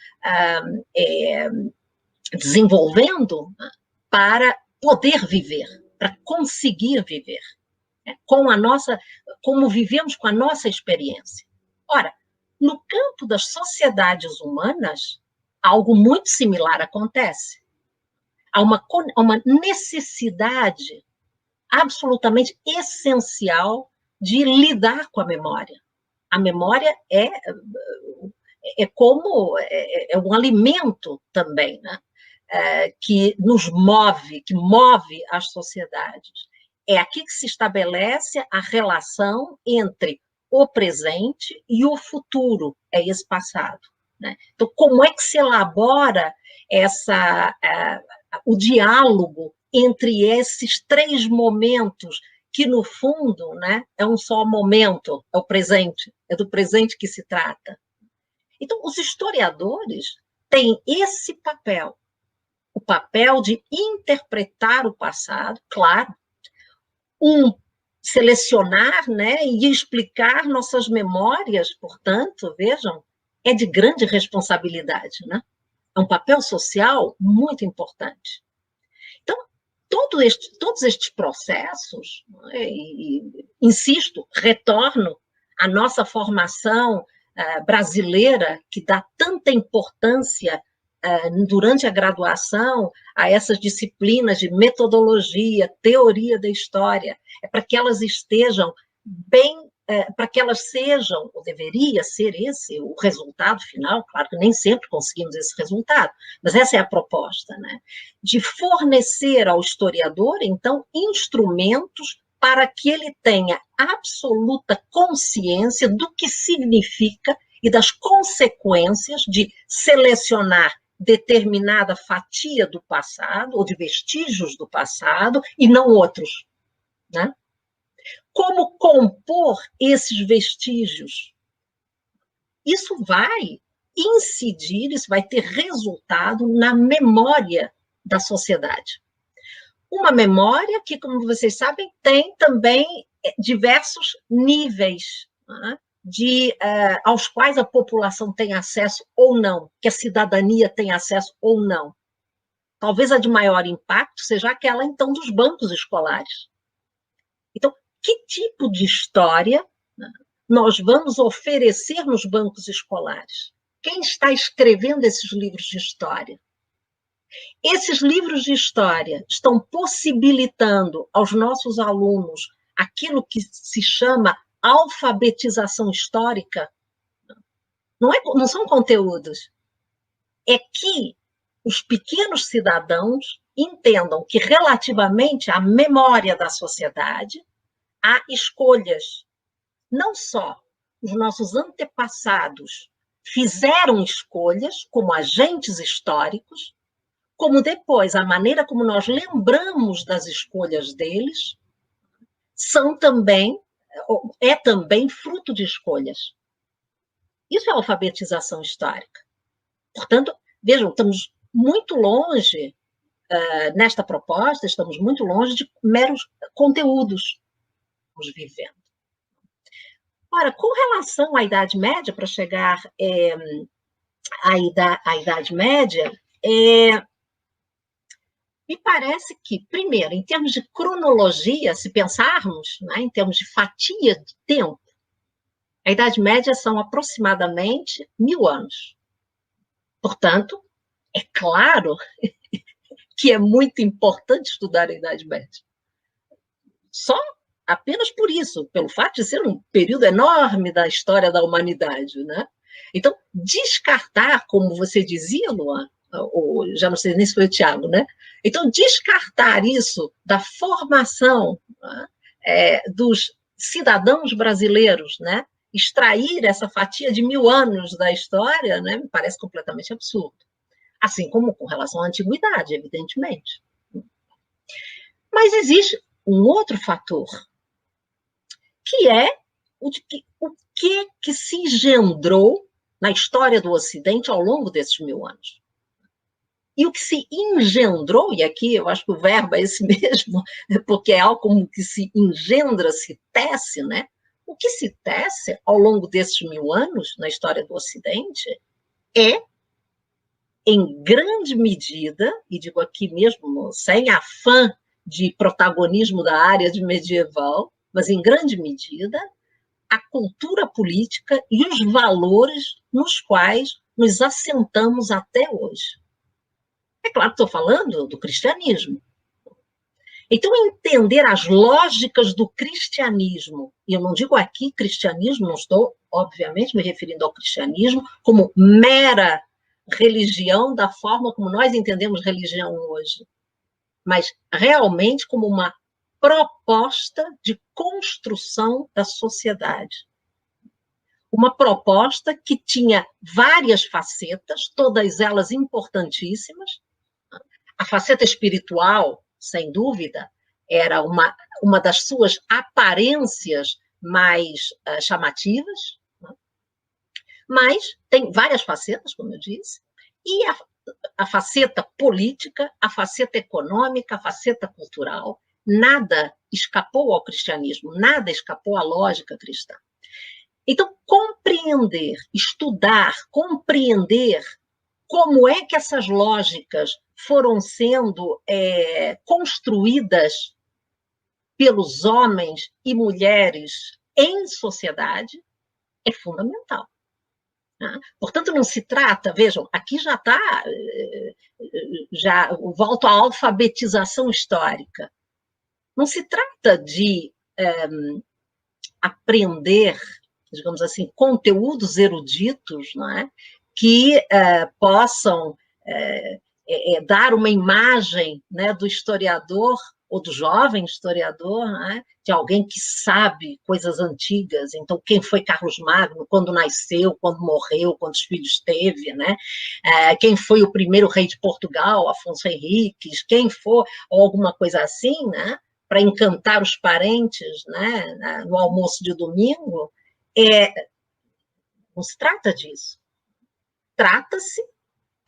desenvolvendo, né, para poder viver, para conseguir viver, né, como vivemos com a nossa experiência. Ora, no campo das sociedades humanas, algo muito similar acontece. Há uma necessidade absolutamente essencial de lidar com a memória. A memória como um alimento também, né? Que nos move, que move as sociedades. É aqui que se estabelece a relação entre o presente e o futuro, é esse passado. Né? Então, como é que se elabora o diálogo entre esses três momentos, que, no fundo, né, é um só momento, é o presente, é do presente que se trata. Então, os historiadores têm esse papel, o papel de interpretar o passado, claro, selecionar, né, e explicar nossas memórias, portanto, vejam, é de grande responsabilidade, né? É um papel social muito importante. Então, todos estes processos, insisto, retorno à nossa formação brasileira, que dá tanta importância durante a graduação a essas disciplinas de metodologia, teoria da história, para que elas estejam bem, para que elas sejam, ou deveria ser esse o resultado final, claro que nem sempre conseguimos esse resultado, mas essa é a proposta, né? De fornecer ao historiador, então, instrumentos para que ele tenha absoluta consciência do que significa e das consequências de selecionar determinada fatia do passado, ou de vestígios do passado, e não outros, né? Como compor esses vestígios? Isso vai incidir, isso vai ter resultado na memória da sociedade. Uma memória que, como vocês sabem, tem também diversos níveis, né, aos quais a população tem acesso ou não, que a cidadania tem acesso ou não. Talvez a de maior impacto seja aquela, então, dos bancos escolares. Então, que tipo de história, né, nós vamos oferecer nos bancos escolares? Quem está escrevendo esses livros de história? Esses livros de história estão possibilitando aos nossos alunos aquilo que se chama alfabetização histórica? Não são conteúdos. É que os pequenos cidadãos entendam que, relativamente à memória da sociedade, há escolhas. Não só os nossos antepassados fizeram escolhas como agentes históricos, como depois a maneira como nós lembramos das escolhas deles é também fruto de escolhas. Isso é alfabetização histórica. Portanto, vejam, estamos muito longe, nesta proposta, estamos muito longe de meros conteúdos que estamos vivendo. Ora, com relação à Idade Média, para chegar à Idade Média, me parece que, primeiro, em termos de cronologia, se pensarmos, né, em termos de fatia de tempo, a Idade Média são aproximadamente 1000 anos. Portanto, é claro que é muito importante estudar a Idade Média. Só apenas por isso, pelo fato de ser um período enorme da história da humanidade, né? Então, descartar, como você dizia, Luan, ou já não sei nem se foi o Tiago, né? Então, descartar isso da formação, né, dos cidadãos brasileiros, né? Extrair essa fatia de 1000 anos da história, né? Me parece completamente absurdo. Assim como com relação à antiguidade, evidentemente. Mas existe um outro fator, que é o que se engendrou na história do Ocidente ao longo desses 1000 anos. E o que se engendrou, e aqui eu acho que o verbo é esse mesmo, porque é algo como que se engendra, se tece, né? O que se tece ao longo desses 1000 anos na história do Ocidente é, em grande medida, e digo aqui mesmo sem afã de protagonismo da área de medieval, mas em grande medida, a cultura política e os valores nos quais nos assentamos até hoje. É claro que estou falando do cristianismo. Então, entender as lógicas do cristianismo, e eu não digo aqui cristianismo, não estou, obviamente, me referindo ao cristianismo como mera religião da forma como nós entendemos religião hoje, mas realmente como uma proposta de construção da sociedade. Uma proposta que tinha várias facetas, todas elas importantíssimas. A faceta espiritual, sem dúvida, era uma das suas aparências mais chamativas, né? Mas tem várias facetas, como eu disse, e a faceta política, a faceta econômica, a faceta cultural, nada escapou ao cristianismo, nada escapou à lógica cristã. Então, compreender, estudar, compreender como é que essas lógicas foram sendo construídas pelos homens e mulheres em sociedade é fundamental. Né? Portanto, não se trata, vejam, aqui já está, já volto à alfabetização histórica. Não se trata de aprender, digamos assim, conteúdos eruditos, não é? Que possam dar uma imagem, né, do historiador ou do jovem historiador, né, de alguém que sabe coisas antigas. Então, quem foi Carlos Magno, quando nasceu, quando morreu, quantos filhos teve, né? Quem foi o primeiro rei de Portugal, Afonso Henriques, quem for, ou alguma coisa assim, né? Para encantar os parentes, né, no almoço de domingo. Não se trata disso. Trata-se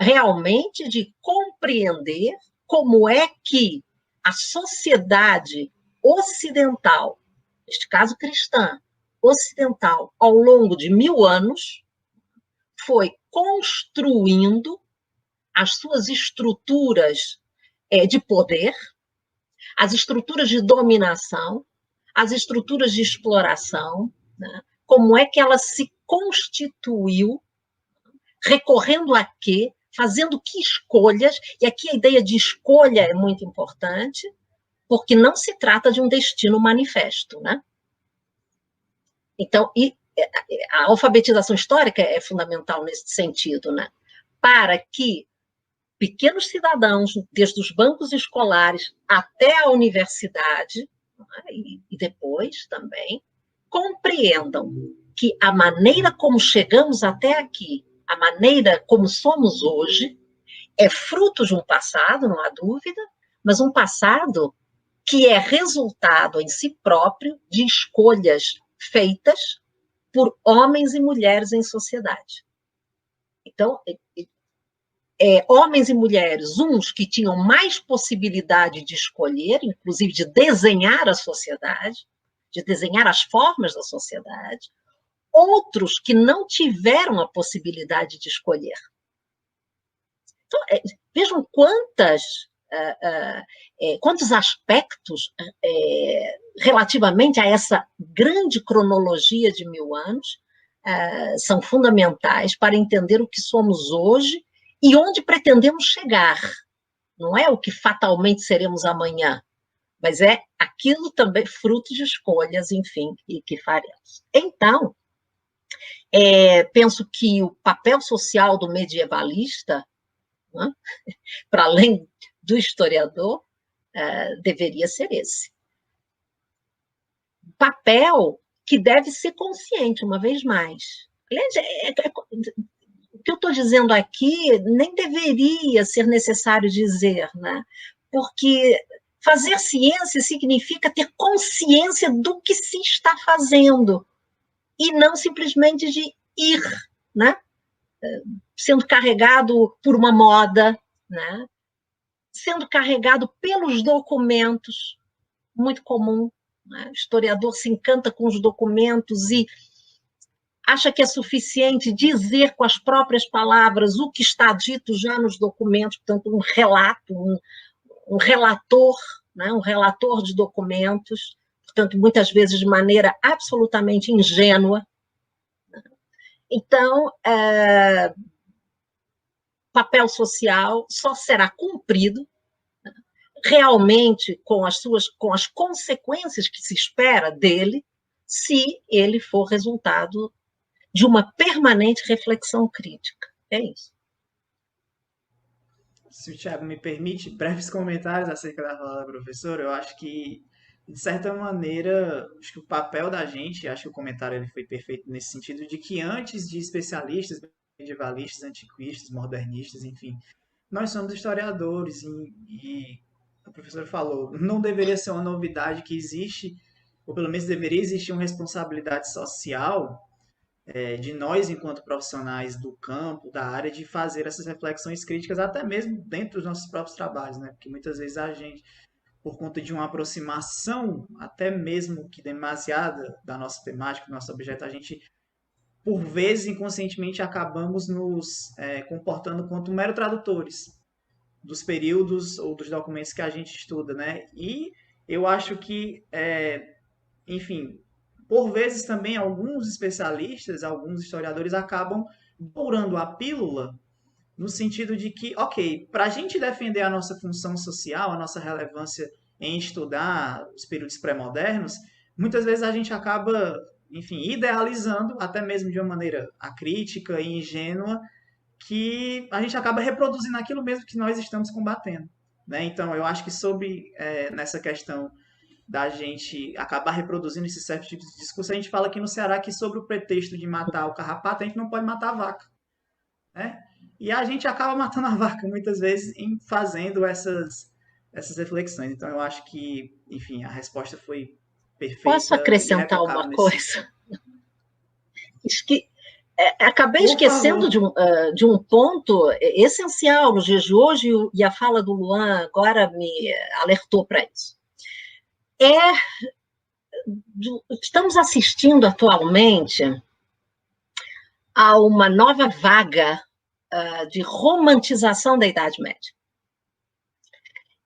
realmente de compreender como é que a sociedade ocidental, neste caso cristã, ocidental, ao longo de 1000 anos, foi construindo as suas estruturas de poder, as estruturas de dominação, as estruturas de exploração, né? Como é que ela se constituiu, recorrendo a quê, fazendo que escolhas, e aqui a ideia de escolha é muito importante, porque não se trata de um destino manifesto, né? Então, a alfabetização histórica é fundamental nesse sentido, né? Para que pequenos cidadãos, desde os bancos escolares até a universidade, e depois também, compreendam que a maneira como chegamos até aqui, a maneira como somos hoje, é fruto de um passado, não há dúvida, mas um passado que é resultado em si próprio de escolhas feitas por homens e mulheres em sociedade. Então, homens e mulheres, uns que tinham mais possibilidade de escolher, inclusive de desenhar a sociedade, de desenhar as formas da sociedade, outros que não tiveram a possibilidade de escolher. Então, vejam quantos aspectos relativamente a essa grande cronologia de 1000 anos são fundamentais para entender o que somos hoje e onde pretendemos chegar. Não é o que fatalmente seremos amanhã, mas é aquilo também fruto de escolhas, enfim, e que faremos. Então, penso que o papel social do medievalista, né? Para além do historiador, deveria ser esse. Papel que deve ser consciente, uma vez mais. O que eu estou dizendo aqui nem deveria ser necessário dizer, né? Porque fazer ciência significa ter consciência do que se está fazendo, e não simplesmente de ir, né? Sendo carregado por uma moda, né? Sendo carregado pelos documentos, muito comum, né? O historiador se encanta com os documentos e acha que é suficiente dizer com as próprias palavras o que está dito já nos documentos, portanto, um relato, um relator, né? Um relator de documentos, portanto, muitas vezes de maneira absolutamente ingênua. Então, papel social só será cumprido realmente com as consequências que se espera dele, se ele for resultado de uma permanente reflexão crítica. É isso. Se o Thiago me permite, breves comentários acerca da fala da professora, eu acho que, de certa maneira, acho que o papel da gente, acho que o comentário ele foi perfeito nesse sentido, de que antes de especialistas, medievalistas, antiquistas, modernistas, enfim, nós somos historiadores e a professora falou, não deveria ser uma novidade que existe, ou pelo menos deveria existir uma responsabilidade social de nós, enquanto profissionais do campo, da área, de fazer essas reflexões críticas, até mesmo dentro dos nossos próprios trabalhos, né? Porque muitas vezes a gente, por conta de uma aproximação, até mesmo que demasiada da nossa temática, do nosso objeto, a gente, por vezes, inconscientemente, acabamos nos comportando quanto mero tradutores dos períodos ou dos documentos que a gente estuda, né? E eu acho que, enfim, por vezes também alguns especialistas, alguns historiadores acabam dourando a pílula no sentido de que, ok, para a gente defender a nossa função social, a nossa relevância em estudar os períodos pré-modernos, muitas vezes a gente acaba, enfim, idealizando, até mesmo de uma maneira acrítica e ingênua, que a gente acaba reproduzindo aquilo mesmo que nós estamos combatendo, né? Então, eu acho que nessa questão da gente acabar reproduzindo esse certo tipo de discurso, a gente fala aqui no Ceará que sobre o pretexto de matar o carrapato, a gente não pode matar a vaca, né? E a gente acaba matando a vaca muitas vezes em fazendo essas reflexões. Então, eu acho que, enfim, a resposta foi perfeita. Posso acrescentar uma coisa? Acabei esquecendo de um ponto essencial nos dias de hoje, e a fala do Luan agora me alertou para isso. Estamos assistindo atualmente a uma nova vaga de romantização da Idade Média.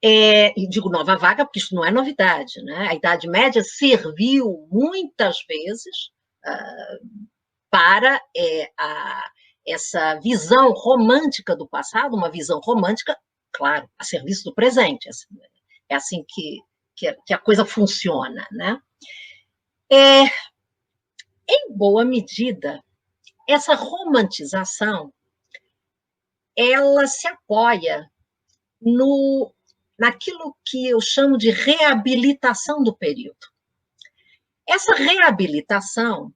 E digo nova vaga porque isso não é novidade, né? A Idade Média serviu muitas vezes para essa visão romântica do passado, uma visão romântica, claro, a serviço do presente. É assim que a coisa funciona, né? Em boa medida, essa romantização, ela se apoia naquilo que eu chamo de reabilitação do período. Essa reabilitação,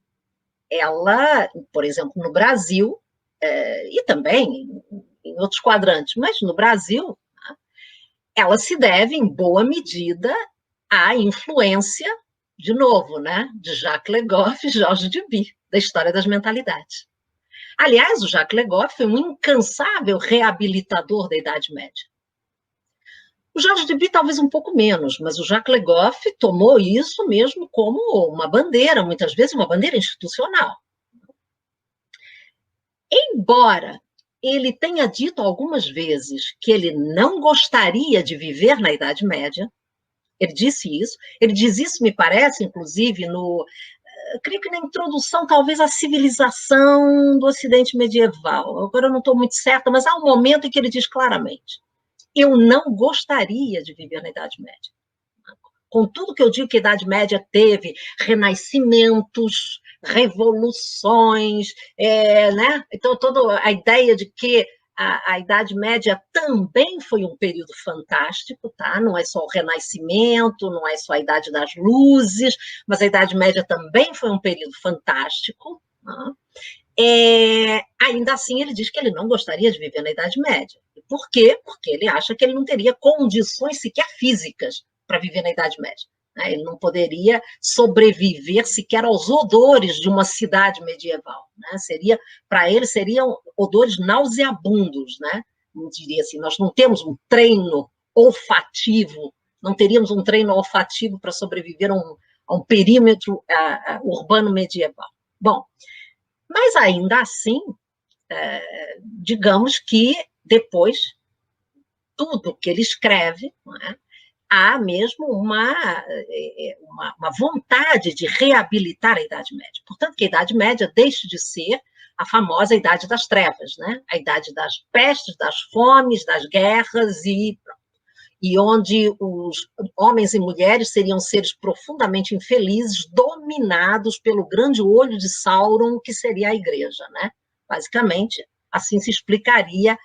ela, por exemplo, no Brasil, e também em outros quadrantes, mas no Brasil, ela se deve, em boa medida, à influência, de novo, né, de Jacques Le Goff e Georges Duby, da história das mentalidades. Aliás, o Jacques Le Goff foi um incansável reabilitador da Idade Média. O Georges Duby talvez um pouco menos, mas o Jacques Le Goff tomou isso mesmo como uma bandeira, muitas vezes uma bandeira institucional. Embora ele tenha dito algumas vezes que ele não gostaria de viver na Idade Média, ele disse isso, ele diz isso, me parece, inclusive, creio que na introdução, talvez, à civilização do Ocidente medieval. Agora eu não estou muito certa, mas há um momento em que ele diz claramente: eu não gostaria de viver na Idade Média. Com tudo que eu digo que a Idade Média teve, renascimentos, revoluções, né? Então, toda a ideia de que a Idade Média também foi um período fantástico, tá? Não é só o Renascimento, não é só a Idade das Luzes, mas a Idade Média também foi um período fantástico, tá? Ainda assim, ele diz que ele não gostaria de viver na Idade Média. Por quê? Porque ele acha que ele não teria condições sequer físicas para viver na Idade Média. Ele não poderia sobreviver sequer aos odores de uma cidade medieval. Para ele, seriam odores nauseabundos. Eu diria assim, nós não temos um treino olfativo, não teríamos um treino olfativo para sobreviver a um perímetro urbano medieval. Bom, mas ainda assim, digamos que depois, tudo que ele escreve, há mesmo uma vontade de reabilitar a Idade Média. Portanto, que a Idade Média deixe de ser a famosa Idade das Trevas, a Idade das pestes, das fomes, das guerras, e onde os homens e mulheres seriam seres profundamente infelizes, dominados pelo grande olho de Sauron, que seria a Igreja. Basicamente, assim se explicaria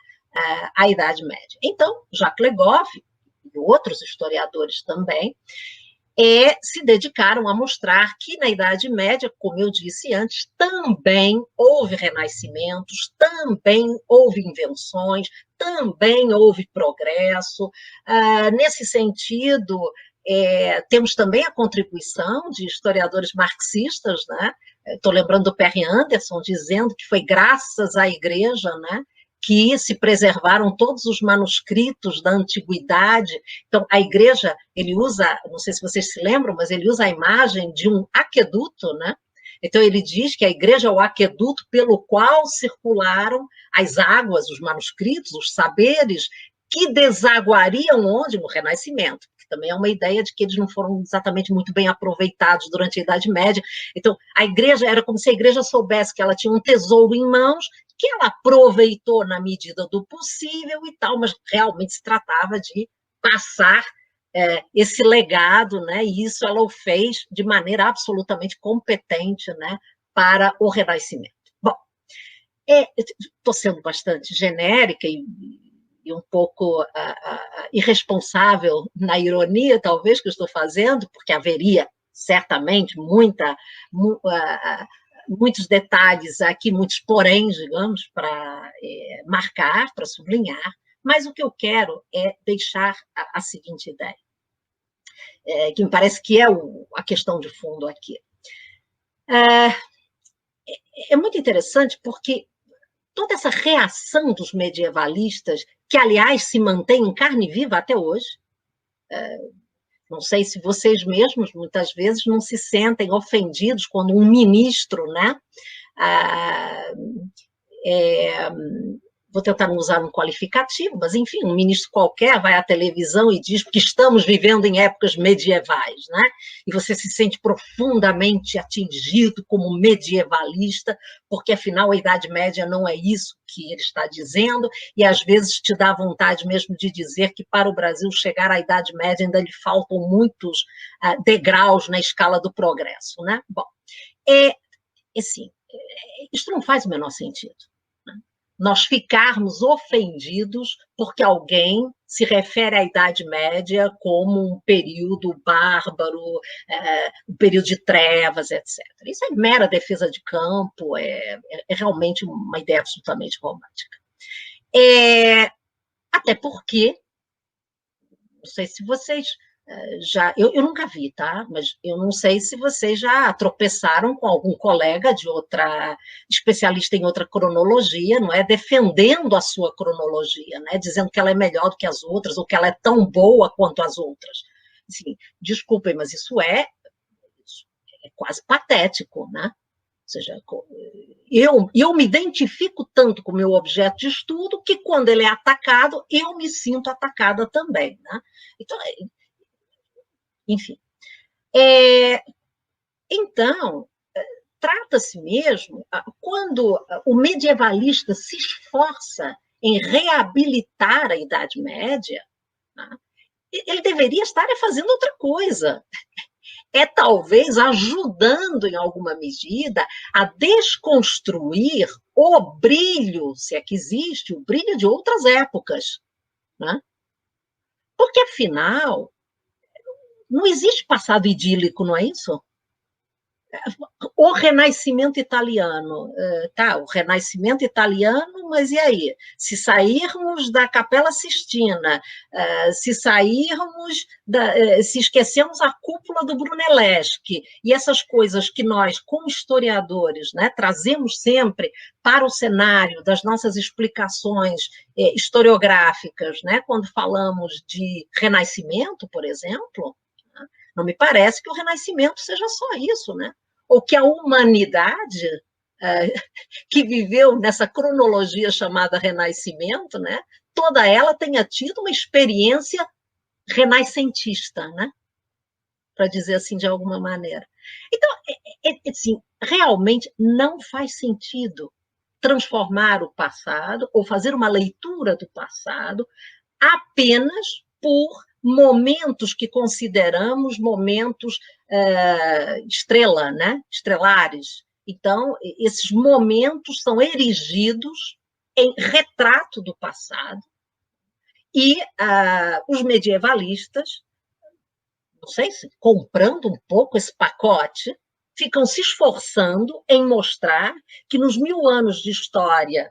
a Idade Média. Então, Jacques Le Goff e outros historiadores também, se dedicaram a mostrar que na Idade Média, como eu disse antes, também houve renascimentos, também houve invenções, também houve progresso. Nesse sentido, temos também a contribuição de historiadores marxistas, Estou lembrando do Perry Anderson, dizendo que foi graças à Igreja, que se preservaram todos os manuscritos da antiguidade. Então, a Igreja, ele usa, não sei se vocês se lembram, mas ele usa a imagem de um aqueduto, Então, ele diz que a Igreja é o aqueduto pelo qual circularam as águas, os manuscritos, os saberes, que desaguariam onde? No Renascimento, que também é uma ideia de que eles não foram exatamente muito bem aproveitados durante a Idade Média. Então, a Igreja era como se a Igreja soubesse que ela tinha um tesouro em mãos, que ela aproveitou na medida do possível e tal, mas realmente se tratava de passar esse legado, e isso ela o fez de maneira absolutamente competente, para o Renascimento. Bom, estou sendo bastante genérica e um pouco irresponsável na ironia, talvez, que eu estou fazendo, porque haveria certamente muitos detalhes aqui, muitos poréns, digamos, para marcar, para sublinhar, mas o que eu quero é deixar a seguinte ideia, que me parece que é a questão de fundo aqui. É muito interessante porque toda essa reação dos medievalistas, que, aliás, se mantém em carne viva até hoje, não sei se vocês mesmos, muitas vezes, não se sentem ofendidos quando um ministro, vou tentar não usar um qualificativo, mas, enfim, um ministro qualquer vai à televisão e diz que estamos vivendo em épocas medievais, E você se sente profundamente atingido como medievalista, porque, afinal, a Idade Média não é isso que ele está dizendo, e, às vezes, te dá vontade mesmo de dizer que, para o Brasil chegar à Idade Média, ainda lhe faltam muitos degraus na escala do progresso, Bom, assim, isso não faz o menor sentido. Nós ficarmos ofendidos porque alguém se refere à Idade Média como um período bárbaro, um período de trevas, etc. Isso é mera defesa de campo, é realmente uma ideia absolutamente romântica. Até porque, não sei se vocês eu nunca vi, tá? Mas eu não sei se vocês já tropeçaram com algum colega de outra, especialista em outra cronologia, defendendo a sua cronologia, dizendo que ela é melhor do que as outras, ou que ela é tão boa quanto as outras. Assim, desculpem, mas isso é quase patético, Ou seja, eu me identifico tanto com o meu objeto de estudo que, quando ele é atacado, eu me sinto atacada também, Então, enfim. Então, trata-se mesmo, quando o medievalista se esforça em reabilitar a Idade Média, ele deveria estar fazendo outra coisa. Talvez ajudando, em alguma medida, a desconstruir o brilho, se é que existe, o brilho de outras épocas, né? Porque, afinal, não existe passado idílico, não é isso? O Renascimento italiano, tá, o Renascimento italiano, mas e aí? Se sairmos da Capela Sistina, se sairmos, se esquecermos a cúpula do Brunelleschi, e essas coisas que nós, como historiadores, né, trazemos sempre para o cenário das nossas explicações historiográficas, né, quando falamos de Renascimento, por exemplo, não me parece que o Renascimento seja só isso, né? Ou que a humanidade que viveu nessa cronologia chamada Renascimento, né? Toda ela tenha tido uma experiência renascentista, né? Para dizer assim de alguma maneira. Então, assim, realmente não faz sentido transformar o passado ou fazer uma leitura do passado apenas por momentos que consideramos momentos estrela, né? Estrelares. Então, esses momentos são erigidos em retrato do passado e os medievalistas, não sei se comprando um pouco esse pacote, ficam se esforçando em mostrar que nos 1000 anos de história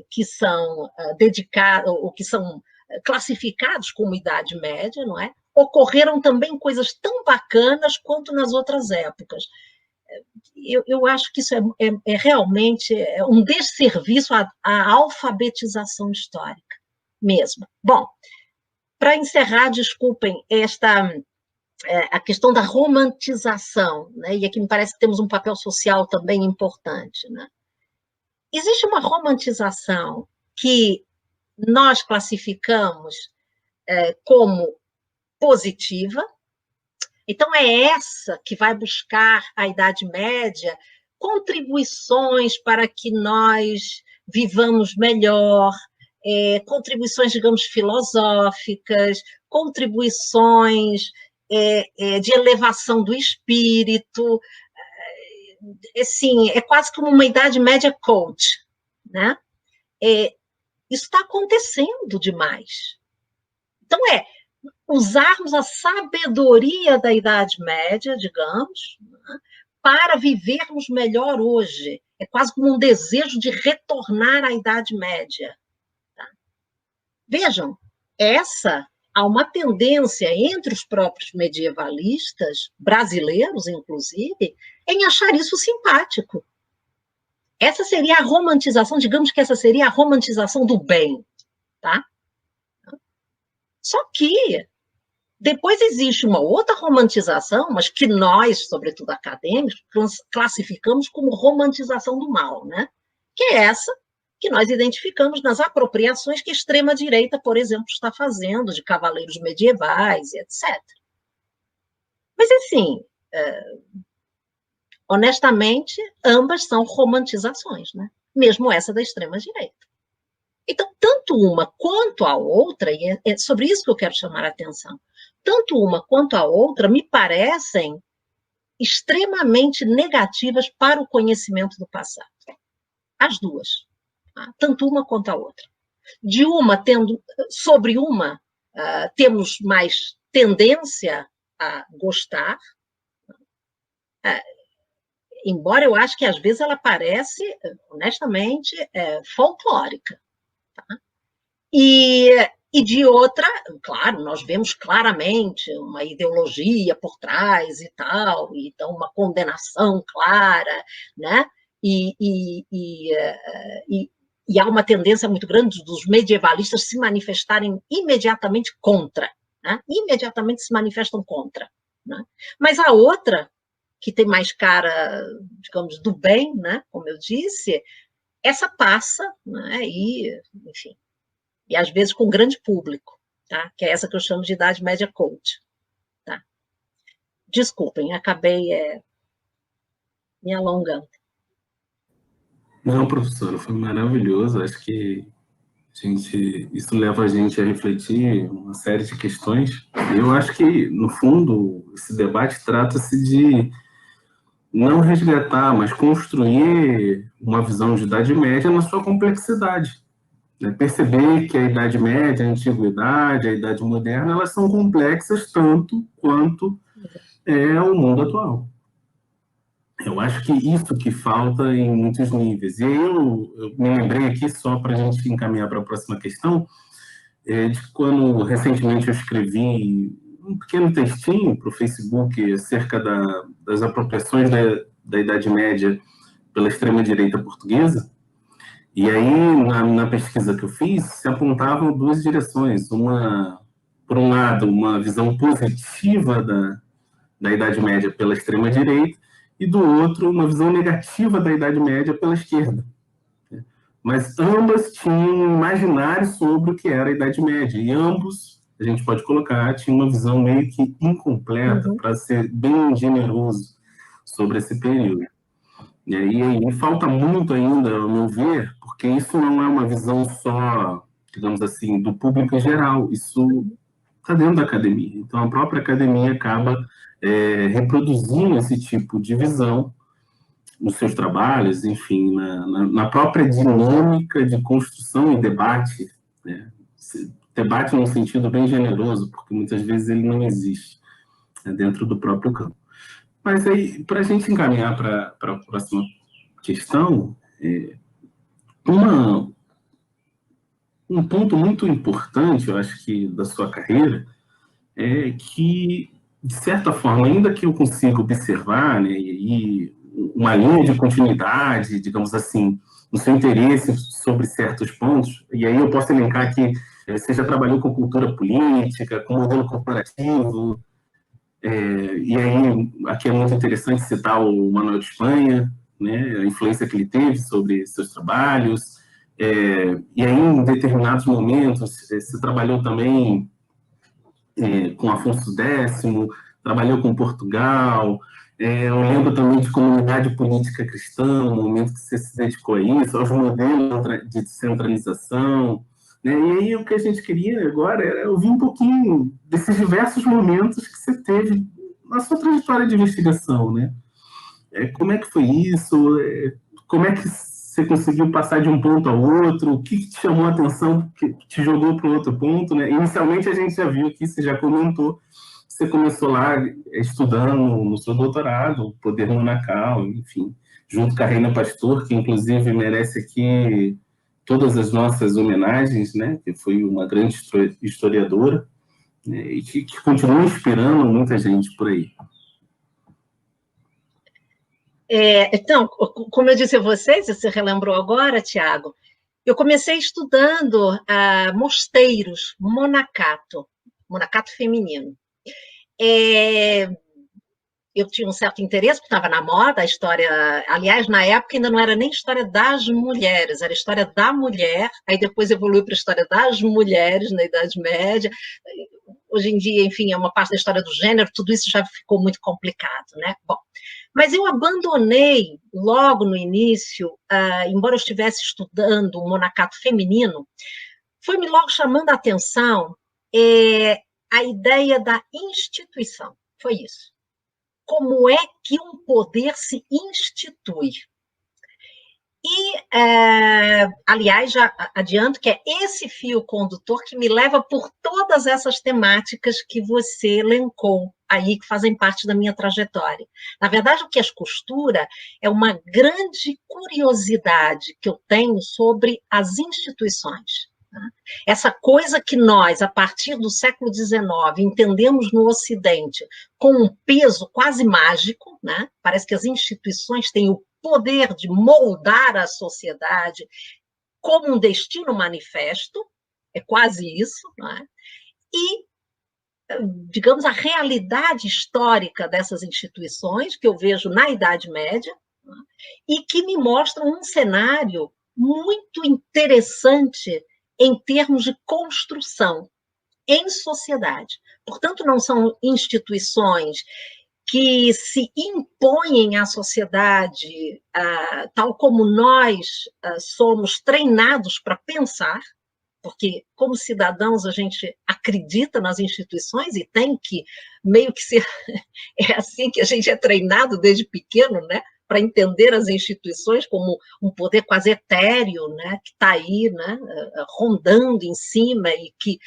que são dedicados, ou que são classificados como Idade Média, não é? Ocorreram também coisas tão bacanas quanto nas outras épocas. Eu acho que isso é realmente um desserviço à alfabetização histórica mesmo. Bom, para encerrar, desculpem, a questão da romantização, né? E aqui me parece que temos um papel social também importante, né? Existe uma romantização que nós classificamos como positiva, então é essa que vai buscar a Idade Média contribuições para que nós vivamos melhor, contribuições, digamos, filosóficas, contribuições de elevação do espírito, assim, é quase como uma Idade Média coach, né? Isso está acontecendo demais. Então, usarmos a sabedoria da Idade Média, digamos, né, para vivermos melhor hoje. É quase como um desejo de retornar à Idade Média. Tá? Vejam, há uma tendência entre os próprios medievalistas, brasileiros, inclusive, em achar isso simpático. Essa seria a romantização, digamos que essa seria a romantização do bem, tá? Só que depois existe uma outra romantização, mas que nós, sobretudo acadêmicos, classificamos como romantização do mal, né? Que é essa que nós identificamos nas apropriações que a extrema-direita, por exemplo, está fazendo de cavaleiros medievais, etc. Mas, assim, honestamente, ambas são romantizações, né? Mesmo essa da extrema-direita. Então, tanto uma quanto a outra, e é sobre isso que eu quero chamar a atenção, tanto uma quanto a outra me parecem extremamente negativas para o conhecimento do passado. As duas. Tá? Tanto uma quanto a outra. Sobre uma, temos mais tendência a gostar, embora eu acho que às vezes ela parece, honestamente, folclórica. Tá? E de outra, claro, nós vemos claramente uma ideologia por trás e tal, então uma condenação clara, né? E há uma tendência muito grande dos medievalistas se manifestarem imediatamente contra, né? Imediatamente se manifestam contra. Né? Mas a outra, que tem mais cara, digamos, do bem, né? Como eu disse, essa passa, né? E, enfim, e às vezes com grande público, tá? Que é essa que eu chamo de Idade Média coach. Tá? Desculpem, acabei me alongando. Não, professora, foi maravilhoso. Acho que isso leva a gente a refletir uma série de questões. Eu acho que, no fundo, esse debate trata-se de não resgatar, mas construir uma visão de Idade Média na sua complexidade. Né? Perceber que a Idade Média, a Antiguidade, a Idade Moderna, elas são complexas tanto quanto é o mundo atual. Eu acho que isso que falta em muitos níveis. E aí eu me lembrei aqui, só para a gente encaminhar para a próxima questão, de quando recentemente eu escrevi um pequeno textinho para o Facebook acerca das apropriações da Idade Média pela extrema-direita portuguesa. E aí, na pesquisa que eu fiz, se apontavam duas direções. Uma, por um lado, uma visão positiva da Idade Média pela extrema-direita, e do outro, uma visão negativa da Idade Média pela esquerda. Mas ambas tinham um imaginário sobre o que era a Idade Média, e ambos, a gente pode colocar, tinham uma visão meio que incompleta, para ser bem generoso sobre esse período. E aí falta muito ainda, ao meu ver, porque isso não é uma visão só, digamos assim, do público em geral, isso está dentro da academia. Então, a própria academia acaba reproduzindo esse tipo de visão nos seus trabalhos, enfim, na própria dinâmica de construção e debate, né? Debate num sentido bem generoso, porque muitas vezes ele não existe, né, dentro do próprio campo. Mas aí, para a gente encaminhar para a próxima questão, um ponto muito importante, eu acho que, da sua carreira, é que, de certa forma, ainda que eu consiga observar, né, e uma linha de continuidade, digamos assim, no seu interesse sobre certos pontos, e aí eu posso elencar que você já trabalhou com cultura política, com modelo corporativo, e aí aqui é muito interessante citar o Manuel de Espanha, né, a influência que ele teve sobre seus trabalhos, e aí em determinados momentos você trabalhou também com Afonso X, trabalhou com Portugal, eu lembro também de comunidade política cristã, no momento que você se dedicou a isso, aos modelos de descentralização, né? E aí o que a gente queria agora era ouvir um pouquinho desses diversos momentos que você teve na sua trajetória de investigação, né? Como é que foi isso? Como é que você conseguiu passar de um ponto ao outro? O que te chamou a atenção, que te jogou para o outro ponto, né? Inicialmente a gente já viu aqui, você já comentou, você começou lá estudando no seu doutorado, Poder Monacal, enfim, junto com a Reina Pastor, que inclusive merece aqui todas as nossas homenagens, né? Que foi uma grande historiadora, né? E que continua inspirando muita gente por aí. Então, como eu disse a vocês, você relembrou agora, Tiago, eu comecei estudando mosteiros, monacato feminino. Eu tinha um certo interesse, porque estava na moda a história, aliás, na época ainda não era nem história das mulheres, era história da mulher, aí depois evoluiu para a história das mulheres na Idade Média. Hoje em dia, enfim, é uma parte da história do gênero, tudo isso já ficou muito complicado, né? Bom, mas eu abandonei logo no início, embora eu estivesse estudando o monacato feminino, foi me logo chamando a atenção a ideia da instituição, foi isso. Como é que um poder se institui? E, aliás, já adianto que é esse fio condutor que me leva por todas essas temáticas que você elencou aí, que fazem parte da minha trajetória. Na verdade, o que as costura é uma grande curiosidade que eu tenho sobre as instituições. Essa coisa que nós, a partir do século XIX, entendemos no Ocidente com um peso quase mágico, né? Parece que as instituições têm o poder de moldar a sociedade como um destino manifesto, é quase isso, né? E, digamos, a realidade histórica dessas instituições, que eu vejo na Idade Média, né? E que me mostram um cenário muito interessante em termos de construção em sociedade. Portanto, não são instituições que se impõem à sociedade, tal como nós somos treinados para pensar, porque, como cidadãos, a gente acredita nas instituições e tem que meio que ser... É assim que a gente é treinado desde pequeno, né? Para entender as instituições como um poder quase etéreo, né? Que está aí, né? Rondando em cima e que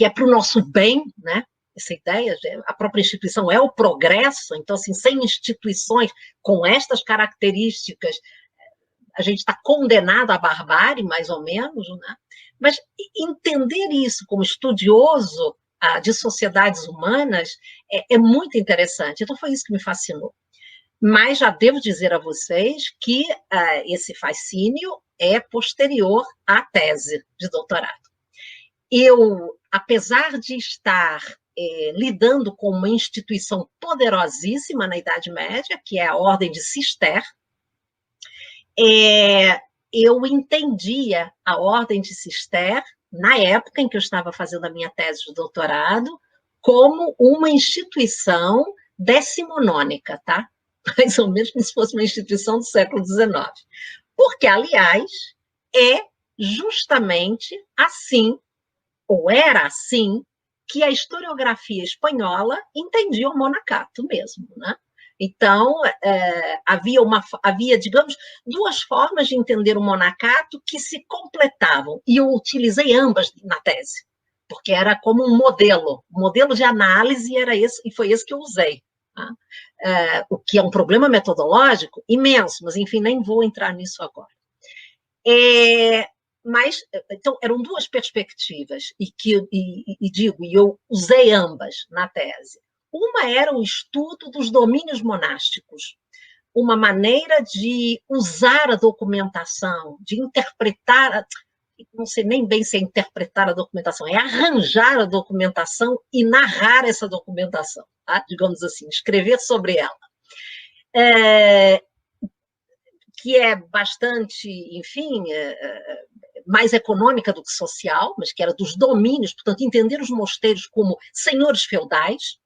é para o nosso bem, né? Essa ideia, a própria instituição é o progresso, então, assim, sem instituições com estas características, a gente está condenado à barbárie, mais ou menos, né? Mas entender isso como estudioso de sociedades humanas é muito interessante. Então, foi isso que me fascinou. Mas já devo dizer a vocês que esse fascínio é posterior à tese de doutorado. Eu, apesar de estar lidando com uma instituição poderosíssima na Idade Média, que é a Ordem de Cister, eu entendia a Ordem de Cister, na época em que eu estava fazendo a minha tese de doutorado, como uma instituição decimonônica, tá? Mais ou menos como se fosse uma instituição do século XIX. Porque, aliás, é justamente assim, ou era assim, que a historiografia espanhola entendia o monacato mesmo, né? Então, havia, digamos, duas formas de entender o monacato que se completavam, e eu utilizei ambas na tese, porque era como um modelo de análise, e foi esse que eu usei. Tá? O que é um problema metodológico imenso, mas, enfim, nem vou entrar nisso agora. Mas, então, eram duas perspectivas, e eu usei ambas na tese. Uma era o estudo dos domínios monásticos, uma maneira de usar a documentação, de interpretar, não sei nem bem se é interpretar a documentação, é arranjar a documentação e narrar essa documentação, tá? Digamos assim, escrever sobre ela. Que é bastante, enfim, mais econômica do que social, mas que era dos domínios, portanto, entender os mosteiros como senhores feudais,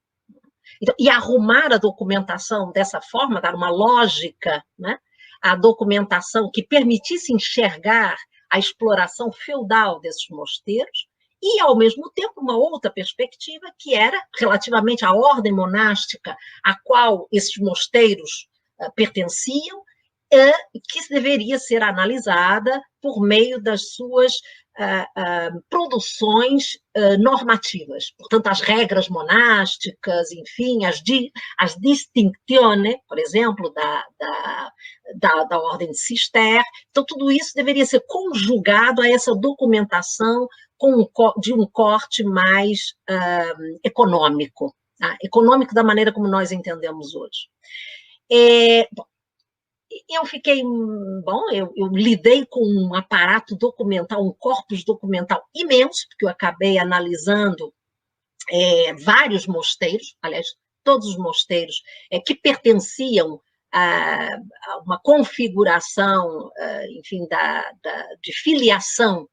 então, e arrumar a documentação dessa forma, dar uma lógica, né, à documentação que permitisse enxergar a exploração feudal desses mosteiros, e, ao mesmo tempo, uma outra perspectiva, que era relativamente à ordem monástica a qual esses mosteiros pertenciam, que deveria ser analisada por meio das suas produções normativas. Portanto, as regras monásticas, enfim, as distincções, por exemplo, da Ordem de Cister. Então, tudo isso deveria ser conjugado a essa documentação de um corte mais econômico, tá? Econômico da maneira como nós entendemos hoje. Bom, eu fiquei, eu lidei com um aparato documental, um corpus documental imenso, porque eu acabei analisando vários mosteiros, aliás, todos os mosteiros que pertenciam a uma configuração, enfim, de filiação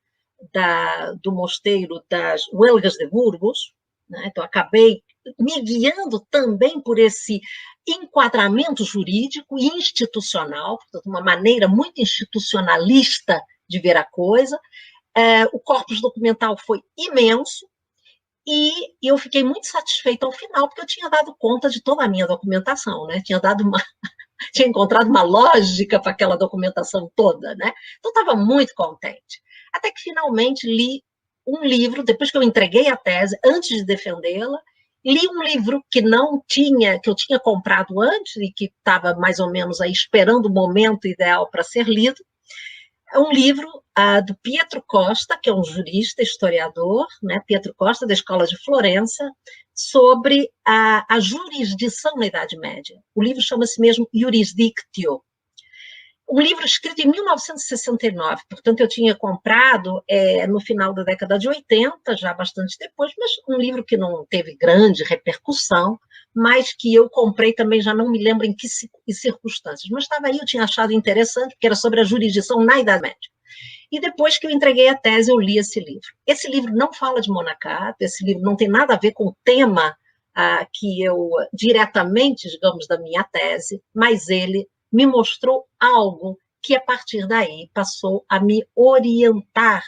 do mosteiro das Huelgas de Burgos, né? Então, acabei me guiando também por esse enquadramento jurídico e institucional, portanto, uma maneira muito institucionalista de ver a coisa. O corpus documental foi imenso e eu fiquei muito satisfeita ao final, porque eu tinha dado conta de toda a minha documentação, né? Tinha encontrado uma lógica para aquela documentação toda, né? Então, estava muito contente. Até que, finalmente, li um livro, depois que eu entreguei a tese, antes de defendê-la, li um livro que eu tinha comprado antes e que estava mais ou menos aí esperando o momento ideal para ser lido. É um livro do Pietro Costa, que é um jurista, historiador, né? Pietro Costa, da Escola de Florença, sobre a jurisdição na Idade Média. O livro chama-se mesmo Jurisdictio. Um livro escrito em 1969, portanto, eu tinha comprado no final da década de 80, já bastante depois, mas um livro que não teve grande repercussão, mas que eu comprei também, já não me lembro em que circunstâncias, mas estava aí, eu tinha achado interessante, porque era sobre a jurisdição na Idade Média. E depois que eu entreguei a tese, eu li esse livro. Esse livro não fala de monacato, esse livro não tem nada a ver com o tema que eu, diretamente, digamos, da minha tese, mas ele me mostrou algo que, a partir daí, passou a me orientar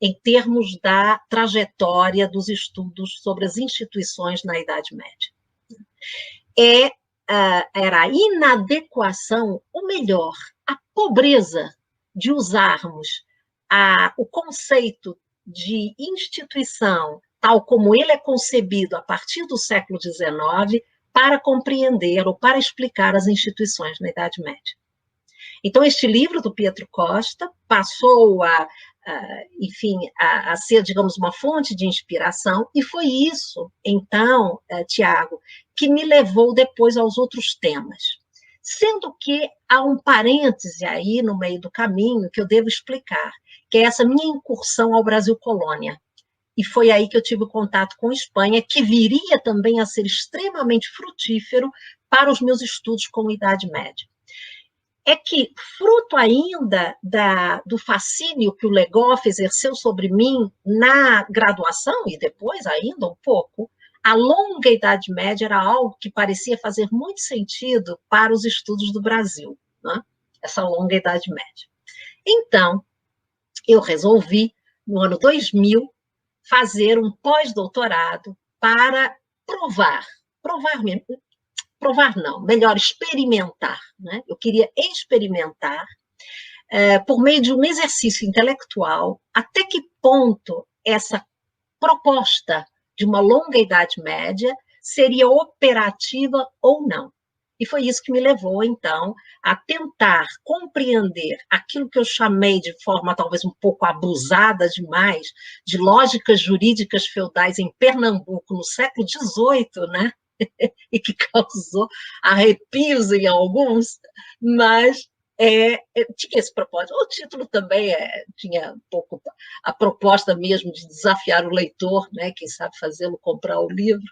em termos da trajetória dos estudos sobre as instituições na Idade Média. Era a inadequação, ou melhor, a pobreza de usarmos o conceito de instituição, tal como ele é concebido a partir do século XIX, para compreender ou para explicar as instituições na Idade Média. Então, este livro do Pietro Costa passou enfim, a ser, digamos, uma fonte de inspiração, e foi isso, então, Tiago, que me levou depois aos outros temas. Sendo que há um parêntese aí no meio do caminho que eu devo explicar, que é essa minha incursão ao Brasil colônia. E foi aí que eu tive contato com a Espanha, que viria também a ser extremamente frutífero para os meus estudos com a Idade Média. É que, fruto ainda do fascínio que o Legoff exerceu sobre mim na graduação, e depois ainda um pouco, a longa Idade Média era algo que parecia fazer muito sentido para os estudos do Brasil, né? Essa longa Idade Média. Então, eu resolvi, no ano 2000, fazer um pós-doutorado para provar não, melhor, experimentar, né? Eu queria experimentar, por meio de um exercício intelectual, até que ponto essa proposta de uma longa Idade Média seria operativa ou não. E foi isso que me levou, então, a tentar compreender aquilo que eu chamei de forma talvez um pouco abusada demais, de lógicas jurídicas feudais em Pernambuco no século XVIII, né? E que causou arrepios em alguns, mas tinha esse propósito. O título também tinha um pouco a proposta mesmo de desafiar o leitor, né? Quem sabe fazê-lo comprar o livro,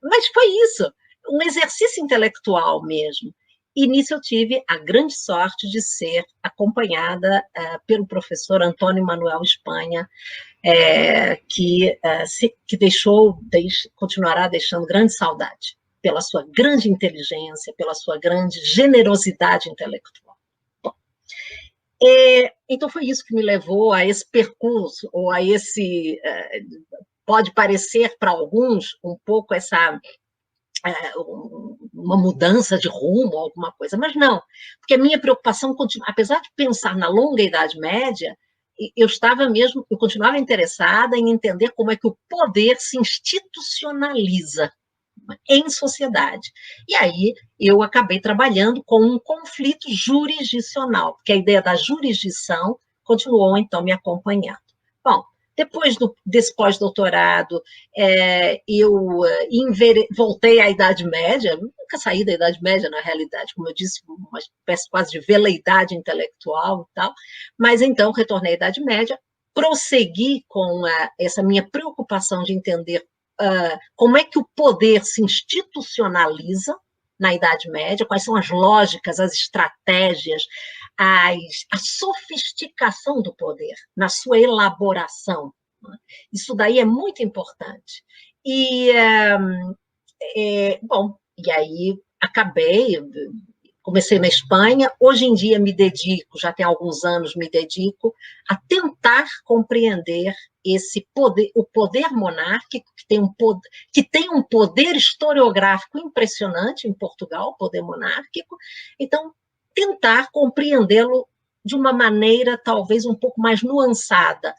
mas foi isso, um exercício intelectual mesmo. E nisso eu tive a grande sorte de ser acompanhada pelo professor Antônio Manuel Espanha, que continuará deixando grande saudade, pela sua grande inteligência, pela sua grande generosidade intelectual. Bom, então foi isso que me levou a esse percurso, ou a esse... pode parecer para alguns um pouco uma mudança de rumo, alguma coisa, mas não, porque a minha preocupação continua, apesar de pensar na longa Idade Média, eu continuava interessada em entender como é que o poder se institucionaliza em sociedade. E aí eu acabei trabalhando com um conflito jurisdicional, porque a ideia da jurisdição continuou, então, me acompanhando. Bom, depois desse pós-doutorado, eu voltei à Idade Média, nunca saí da Idade Média, na realidade, como eu disse, uma espécie quase de veleidade intelectual e tal, mas então retornei à Idade Média, prossegui com essa minha preocupação de entender como é que o poder se institucionaliza na Idade Média, quais são as lógicas, as estratégias, a sofisticação do poder na sua elaboração. Isso daí é muito importante. E aí comecei na Espanha, hoje em dia já tem alguns anos me dedico a tentar compreender esse poder, o poder monárquico, que tem um poder historiográfico impressionante em Portugal, o poder monárquico, então tentar compreendê-lo de uma maneira talvez um pouco mais nuançada,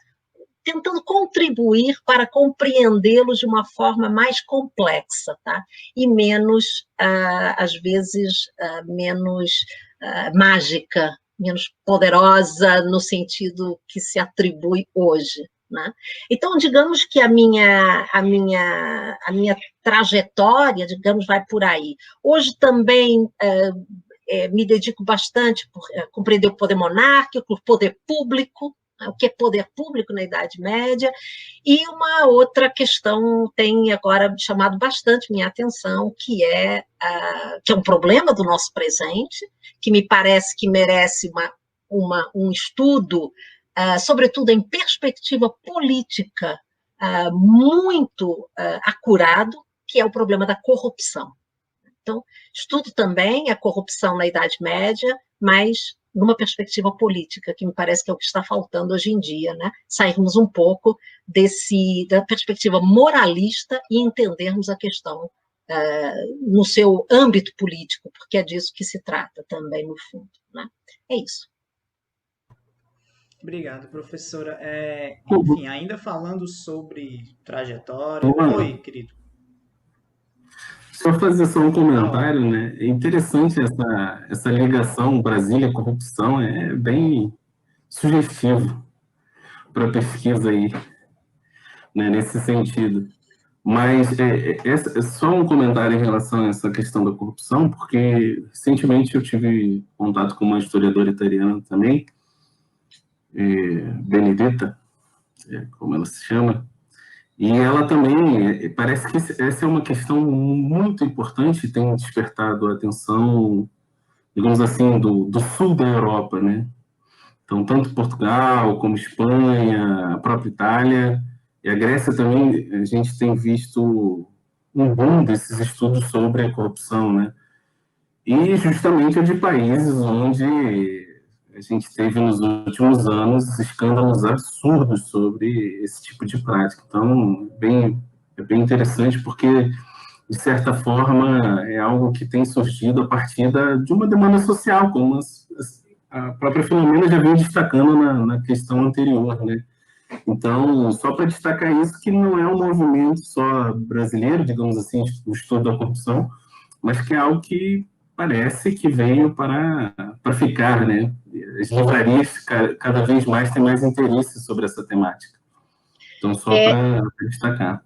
tentando contribuir para compreendê-lo de uma forma mais complexa, tá? E menos, às vezes, menos mágica, menos poderosa no sentido que se atribui hoje, né? Então, digamos que a minha trajetória, digamos, vai por aí. Hoje também me dedico bastante a compreender o poder monárquico, o poder público, o que é poder público na Idade Média, e uma outra questão tem agora chamado bastante minha atenção, que é um problema do nosso presente, que me parece que merece um estudo, sobretudo em perspectiva política, muito acurado, que é o problema da corrupção. Então, estudo também a corrupção na Idade Média, mas numa perspectiva política, que me parece que é o que está faltando hoje em dia, né? Sairmos um pouco da perspectiva moralista e entendermos a questão no seu âmbito político, porque é disso que se trata também, no fundo, né? É isso. Obrigado, professora. Enfim, ainda falando sobre trajetória... Oi, querido. Só fazer só um comentário, né? É interessante essa ligação Brasília-corrupção, é bem sugestivo para a pesquisa aí, né, nesse sentido. Mas é só um comentário em relação a essa questão da corrupção, porque recentemente eu tive contato com uma historiadora italiana também, Benedetta, como ela se chama, e ela também, parece que essa é uma questão muito importante, tem despertado a atenção, digamos assim, do sul da Europa, né? Então, tanto Portugal como Espanha, a própria Itália e a Grécia também, a gente tem visto um boom desses estudos sobre a corrupção, né? E justamente de países onde a gente teve nos últimos anos escândalos absurdos sobre esse tipo de prática. Então, é bem interessante porque, de certa forma, é algo que tem surgido a partir de uma demanda social, como a própria Filomena já veio destacando na questão anterior, né? Então, só para destacar isso, que não é um movimento só brasileiro, digamos assim, o estudo da corrupção, mas que é algo que parece que veio para ficar, né? As livrarias cada vez mais têm mais interesse sobre essa temática. Então, só para destacar.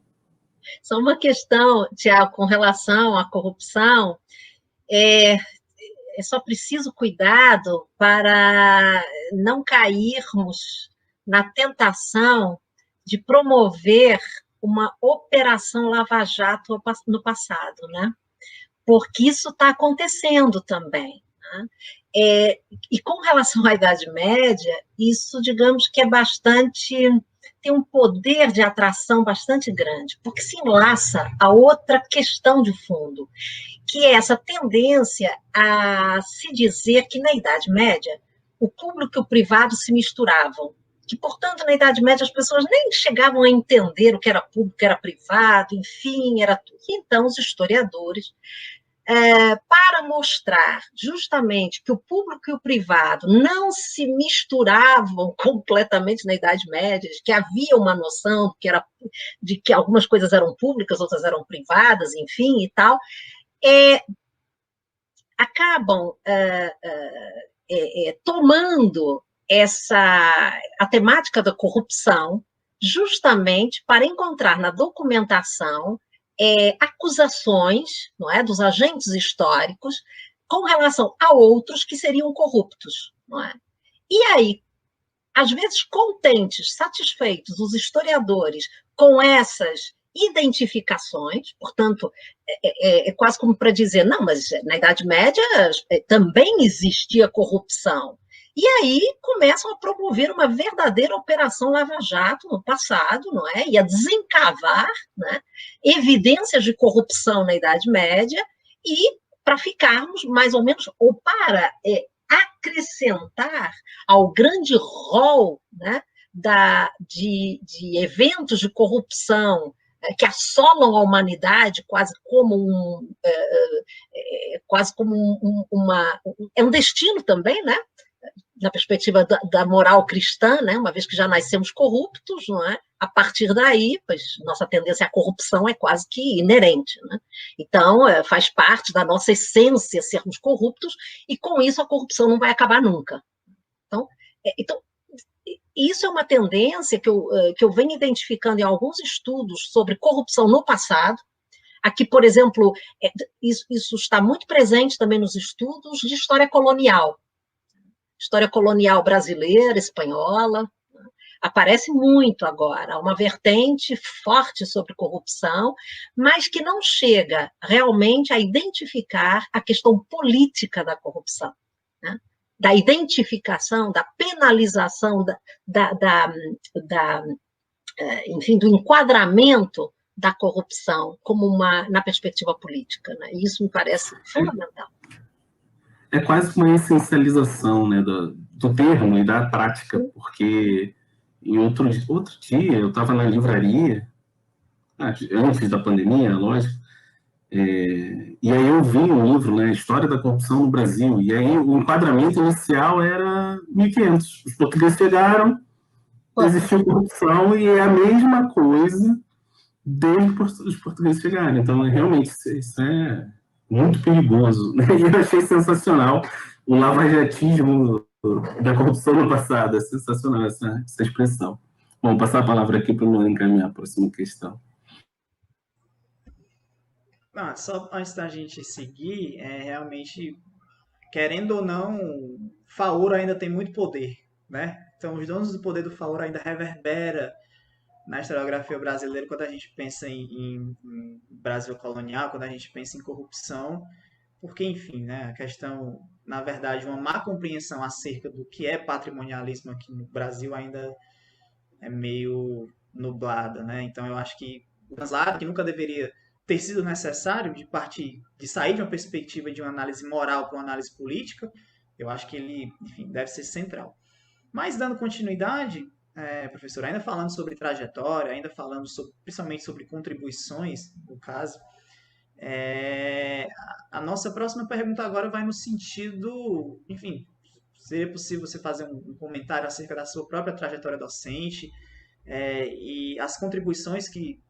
Só uma questão, Tiago, com relação à corrupção, é só preciso cuidado para não cairmos na tentação de promover uma operação Lava Jato no passado, né? Porque isso está acontecendo também. Né? E com relação à Idade Média, isso, digamos que é bastante... tem um poder de atração bastante grande, porque se enlaça a outra questão de fundo, que é essa tendência a se dizer que na Idade Média o público e o privado se misturavam, que, portanto, na Idade Média as pessoas nem chegavam a entender o que era público, o que era privado, enfim, era tudo. Então, os historiadores, para mostrar justamente que o público e o privado não se misturavam completamente na Idade Média, de que havia uma noção de que algumas coisas eram públicas, outras eram privadas, enfim, e tal, acabam tomando a temática da corrupção justamente para encontrar na documentação acusações, não é, dos agentes históricos com relação a outros que seriam corruptos, não é? E aí, às vezes contentes, satisfeitos, os historiadores com essas identificações, portanto, é quase como para dizer, não, mas na Idade Média também existia corrupção. E aí começam a promover uma verdadeira operação Lava Jato no passado, não é? E a desencavar, né, evidências de corrupção na Idade Média e para ficarmos mais ou menos, ou para acrescentar ao grande rol, né, de eventos de corrupção que assolam a humanidade quase como é um destino também, né? Na perspectiva da moral cristã, né? Uma vez que já nascemos corruptos, não é? A partir daí, pois nossa tendência à corrupção é quase que inerente, né? Então, faz parte da nossa essência sermos corruptos, e com isso a corrupção não vai acabar nunca. Então isso é uma tendência que eu venho identificando em alguns estudos sobre corrupção no passado. Aqui, por exemplo, isso está muito presente também nos estudos de história colonial brasileira, espanhola, aparece muito agora, uma vertente forte sobre corrupção, mas que não chega realmente a identificar a questão política da corrupção, né? Da identificação, da penalização, enfim, do enquadramento da corrupção como na perspectiva política, né? E isso me parece fundamental. é quase uma essencialização, né, do termo e da prática, porque em outro dia eu estava na livraria, antes da pandemia, lógico, e aí eu vi um livro, né, História da Corrupção no Brasil, e aí o enquadramento inicial era 1500. Os portugueses chegaram, existiu corrupção e é a mesma coisa desde que os portugueses chegaram. Então, realmente, isso é muito perigoso. Né? E eu achei sensacional o lavajatismo da corrupção no passado. É sensacional essa expressão. Bom, vou passar a palavra aqui para o Luan encaminhar a próxima questão. Só antes da gente seguir, realmente, querendo ou não, Faoro ainda tem muito poder, né? Então, os donos do poder do Faoro ainda reverbera na historiografia brasileira quando a gente pensa em Brasil colonial, quando a gente pensa em corrupção, porque, enfim, né, a questão, na verdade, uma má compreensão acerca do que é patrimonialismo aqui no Brasil ainda é meio nublada, né? Então, eu acho que o translado, que nunca deveria ter sido necessário de sair de uma perspectiva de uma análise moral para uma análise política, eu acho que ele, enfim, deve ser central. Mas, dando continuidade, professor, ainda falando sobre trajetória, ainda falando principalmente sobre contribuições, no caso, a nossa próxima pergunta agora vai no sentido, enfim, seria possível você fazer um comentário acerca da sua própria trajetória docente e as contribuições que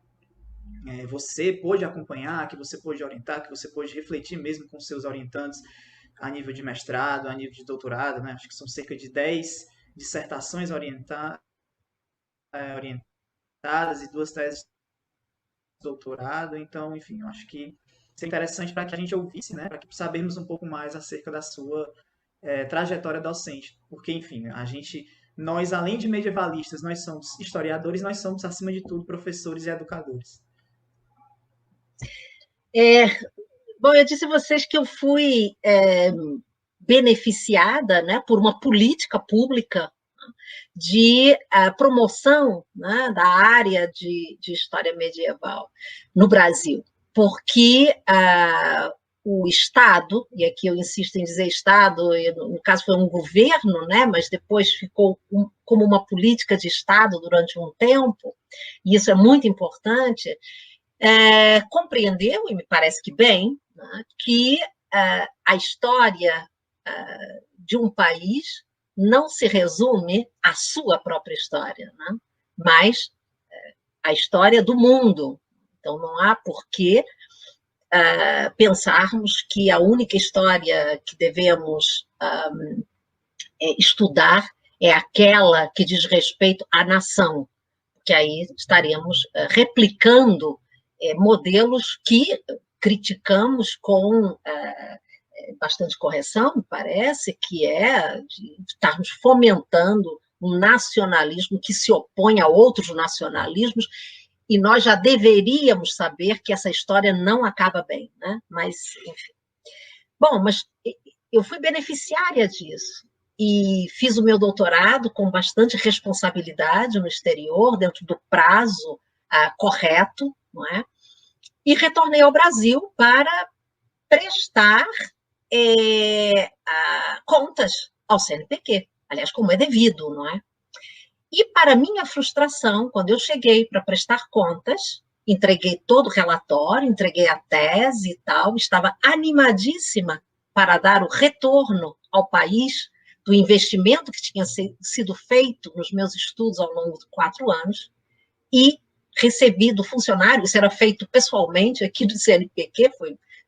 você pôde acompanhar, que você pôde orientar, que você pôde refletir mesmo com seus orientantes a nível de mestrado, a nível de doutorado, né? Acho que são cerca de 10 dissertações orientadas e 2 teses de doutorado. Então, enfim, eu acho que seria interessante para que a gente ouvisse, né? Para que sabermos um pouco mais acerca da sua trajetória docente. Porque, enfim, nós, além de medievalistas, nós somos historiadores, nós somos, acima de tudo, professores e educadores. Bom, eu disse a vocês que eu fui beneficiada, né, por uma política pública de promoção, né, da área de história medieval no Brasil, porque o Estado, e aqui eu insisto em dizer Estado, no caso foi um governo, né, mas depois ficou como uma política de Estado durante um tempo, e isso é muito importante, compreendeu, e me parece que bem, né, que a história de um país não se resume à sua própria história, né, mas a história do mundo. Então, não há por que pensarmos que a única história que devemos estudar é aquela que diz respeito à nação, porque aí estaremos replicando modelos que criticamos com bastante correção, me parece, que é de estarmos fomentando um nacionalismo que se opõe a outros nacionalismos, e nós já deveríamos saber que essa história não acaba bem, né? Mas, enfim. Bom, mas eu fui beneficiária disso, e fiz o meu doutorado com bastante responsabilidade no exterior, dentro do prazo correto, não é? E retornei ao Brasil para prestar contas ao CNPq, aliás, como é devido, não é? E, para minha frustração, quando eu cheguei para prestar contas, entreguei todo o relatório, entreguei a tese e tal, estava animadíssima para dar o retorno ao país do investimento que tinha sido feito nos meus estudos ao longo de 4 anos, e recebi do funcionário, isso era feito pessoalmente aqui do CNPq,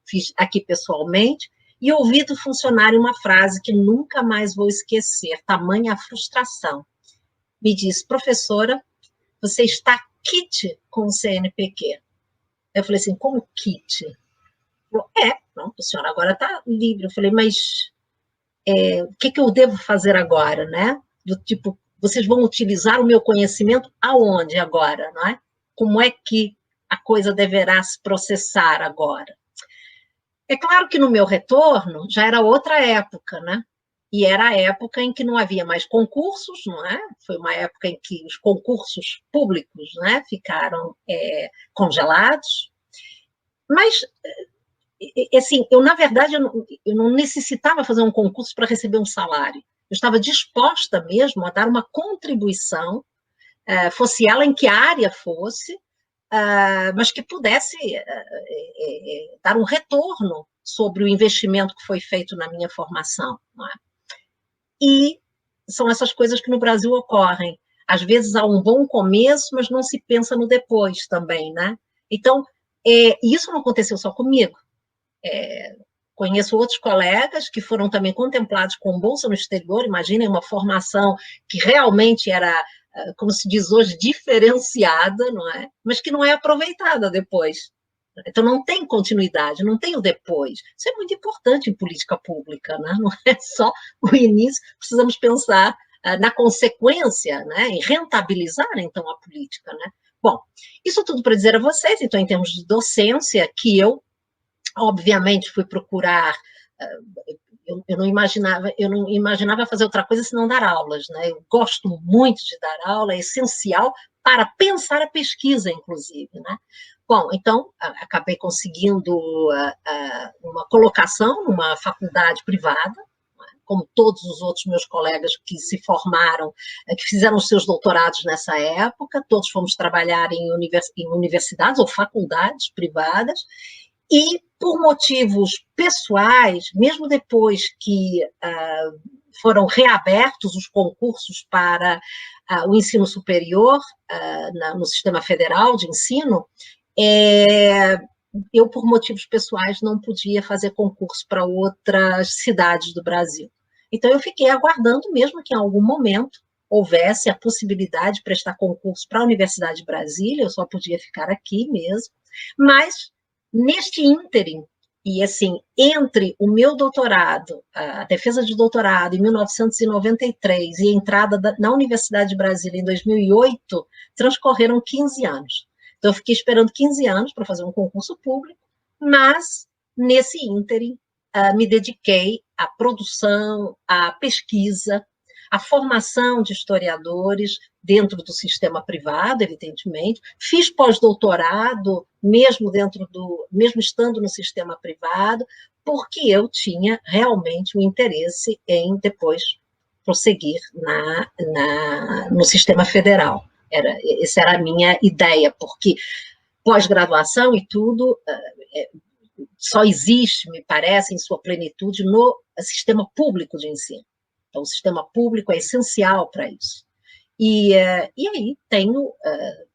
fiz aqui pessoalmente, e ouvi do funcionário uma frase que nunca mais vou esquecer, tamanha a frustração. Me disse: professora, você está quite com o CNPq. Eu falei assim: como quite? Falou, pronto, a senhora agora está livre. Eu falei, mas o que eu devo fazer agora, né? Do tipo, vocês vão utilizar o meu conhecimento aonde agora, não é? Como é que a coisa deverá se processar agora? É claro que no meu retorno já era outra época, né? E era a época em que não havia mais concursos, não é? Foi uma época em que os concursos públicos, né, ficaram congelados. Mas assim, na verdade, eu não necessitava fazer um concurso para receber um salário. Eu estava disposta mesmo a dar uma contribuição, fosse ela em que área fosse, mas que pudesse dar um retorno sobre o investimento que foi feito na minha formação. Não é? E são essas coisas que no Brasil ocorrem. Às vezes há um bom começo, mas não se pensa no depois também, né? Então, isso não aconteceu só comigo. Conheço outros colegas que foram também contemplados com bolsa no exterior. Imaginem uma formação que realmente era, como se diz hoje, diferenciada, não é? Mas que não é aproveitada depois. Então, não tem continuidade, não tem o depois. Isso é muito importante em política pública, né? Não é só o início, precisamos pensar na consequência, né? Em rentabilizar, então, a política, né? Bom, isso tudo para dizer a vocês, então, em termos de docência, que eu, obviamente, fui procurar... Eu não imaginava fazer outra coisa senão dar aulas, né? Eu gosto muito de dar aula, é essencial para pensar a pesquisa, inclusive, né? Bom, então, acabei conseguindo uma colocação numa faculdade privada, como todos os outros meus colegas que se formaram, que fizeram os seus doutorados nessa época, todos fomos trabalhar em universidades ou faculdades privadas, e por motivos pessoais, mesmo depois que foram reabertos os concursos para o ensino superior no sistema federal de ensino, eu, por motivos pessoais, não podia fazer concurso para outras cidades do Brasil. Então, eu fiquei aguardando mesmo que em algum momento houvesse a possibilidade de prestar concurso para a Universidade de Brasília, eu só podia ficar aqui mesmo, mas neste ínterim, e assim, entre o meu doutorado, a defesa de doutorado em 1993 e a entrada na Universidade de Brasília em 2008, transcorreram 15 anos. Então, eu fiquei esperando 15 anos para fazer um concurso público, mas, nesse ínterim, me dediquei à produção, à pesquisa, à formação de historiadores dentro do sistema privado, evidentemente. Fiz pós-doutorado, mesmo estando no sistema privado, porque eu tinha realmente um interesse em depois prosseguir no sistema federal. Essa era a minha ideia, porque pós-graduação e tudo só existe, me parece, em sua plenitude, no sistema público de ensino. Então, o sistema público é essencial para isso. E aí tenho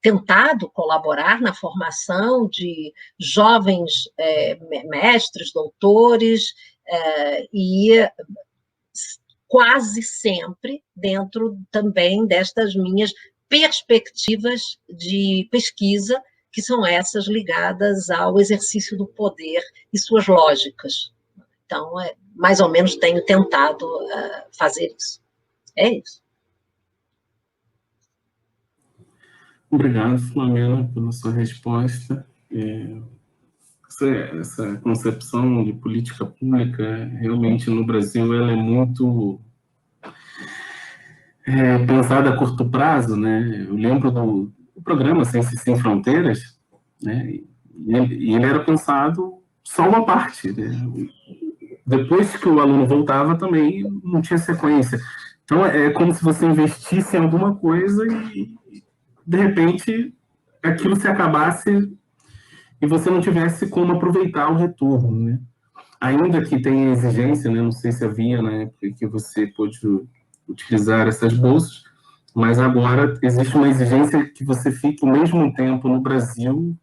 tentado colaborar na formação de jovens mestres, doutores, e quase sempre dentro também destas minhas perspectivas de pesquisa, que são essas ligadas ao exercício do poder e suas lógicas. Então, mais ou menos tenho tentado fazer isso. É isso. Obrigado, Flamengo, pela sua resposta. Essa concepção de política pública, realmente, no Brasil, ela é muito pensada a curto prazo, né? Eu lembro do programa Ciências Sem Fronteiras, né? E ele era pensado só uma parte, né? Depois que o aluno voltava, também não tinha sequência. Então, é como se você investisse em alguma coisa e, de repente, aquilo se acabasse e você não tivesse como aproveitar o retorno, né? Ainda que tenha exigência, né? Não sei se havia na época que você pôde utilizar essas bolsas, mas agora existe uma exigência que você fique o mesmo tempo no Brasil,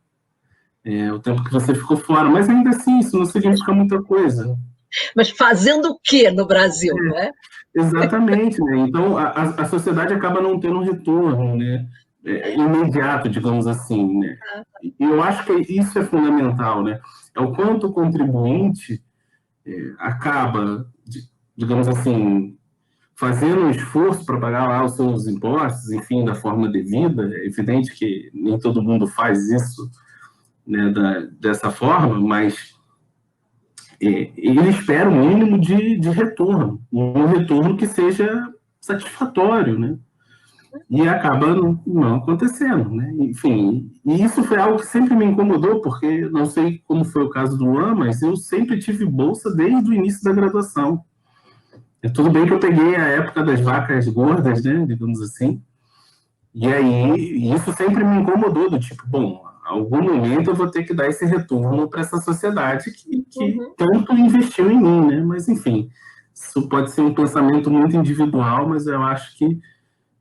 o tempo que você ficou fora. Mas ainda assim, isso não significa muita coisa. Mas fazendo o quê no Brasil, né? Exatamente, né? Então, a sociedade acaba não tendo um retorno, né? Imediato, digamos assim, né? E eu acho que isso é fundamental, né? É o quanto o contribuinte acaba, digamos assim, fazendo um esforço para pagar lá os seus impostos, enfim, da forma devida. É evidente que nem todo mundo faz isso, né, dessa forma, mas ele espera um mínimo de retorno, um retorno que seja satisfatório, né? E acaba não acontecendo, né? Enfim, e isso foi algo que sempre me incomodou, porque não sei como foi o caso do Luan, mas eu sempre tive bolsa desde o início da graduação. Tudo bem que eu peguei a época das vacas gordas, né, digamos assim, e aí isso sempre me incomodou, do tipo, bom, em algum momento eu vou ter que dar esse retorno para essa sociedade que tanto investiu em mim, né? Mas, enfim, isso pode ser um pensamento muito individual, mas eu acho que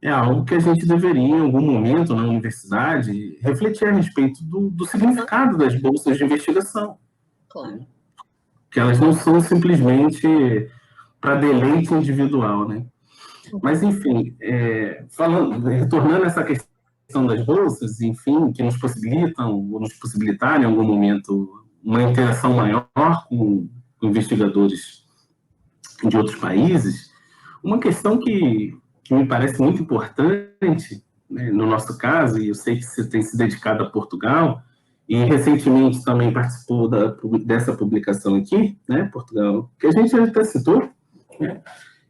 é algo que a gente deveria, em algum momento, na universidade, refletir a respeito do significado das bolsas de investigação. Claro. Que elas não são simplesmente para deleite individual, né? Mas, enfim, retornando a essa questão das bolsas, enfim, que nos possibilitam, ou nos possibilitaram, em algum momento, uma interação maior com investigadores de outros países, uma questão que me parece muito importante, né, no nosso caso, e eu sei que você tem se dedicado a Portugal, e recentemente também participou dessa publicação aqui, né, Portugal, que a gente já até citou, né?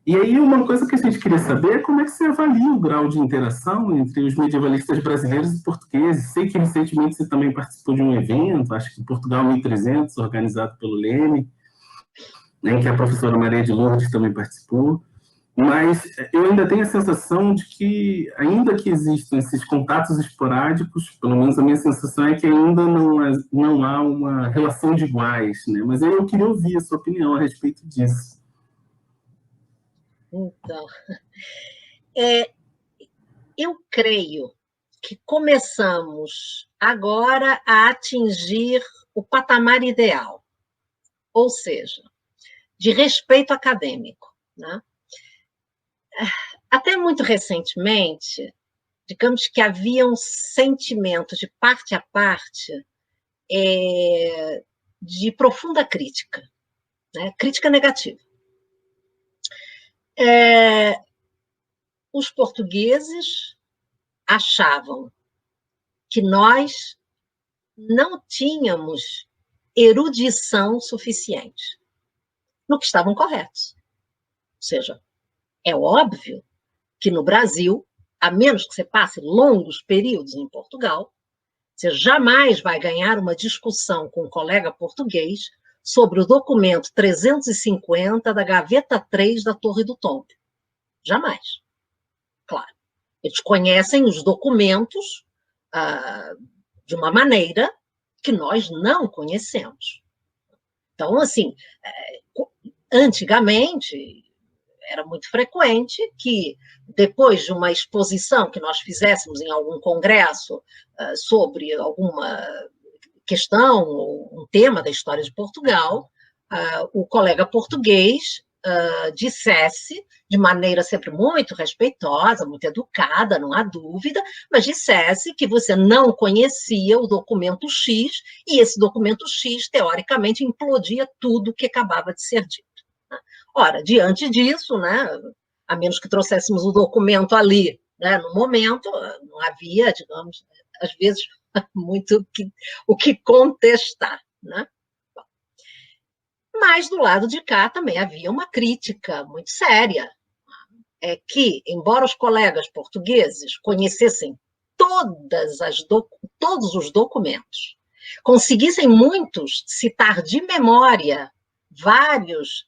E aí uma coisa que a gente queria saber é como é que você avalia o grau de interação entre os medievalistas brasileiros e portugueses. Sei que recentemente você também participou de um evento, acho que Portugal 1300, organizado pelo Leme, né, que a professora Maria de Lourdes também participou. Mas eu ainda tenho a sensação de que, ainda que existam esses contatos esporádicos, pelo menos a minha sensação é que ainda não há uma relação de iguais, né? Mas aí eu queria ouvir a sua opinião a respeito disso. Então, eu creio que começamos agora a atingir o patamar ideal, ou seja, de respeito acadêmico, né? Até muito recentemente, digamos que havia um sentimento de parte a parte de profunda crítica, né? Crítica negativa. Os portugueses achavam que nós não tínhamos erudição suficiente, no que estavam corretos. Ou seja, é óbvio que no Brasil, a menos que você passe longos períodos em Portugal, você jamais vai ganhar uma discussão com um colega português sobre o documento 350 da Gaveta 3 da Torre do Tombo. Jamais. Claro. Eles conhecem os documentos de uma maneira que nós não conhecemos. Então, assim, antigamente, era muito frequente que, depois de uma exposição que nós fizéssemos em algum congresso sobre alguma questão ou um tema da história de Portugal, o colega português dissesse, de maneira sempre muito respeitosa, muito educada, não há dúvida, mas dissesse que você não conhecia o documento X, e esse documento X, teoricamente, implodia tudo que acabava de ser dito. Ora, diante disso, né, a menos que trouxéssemos o documento ali, né, no momento, não havia, digamos, às vezes, muito o que contestar, né? Mas, do lado de cá, também havia uma crítica muito séria, que, embora os colegas portugueses conhecessem todos os documentos, conseguissem muitos citar de memória vários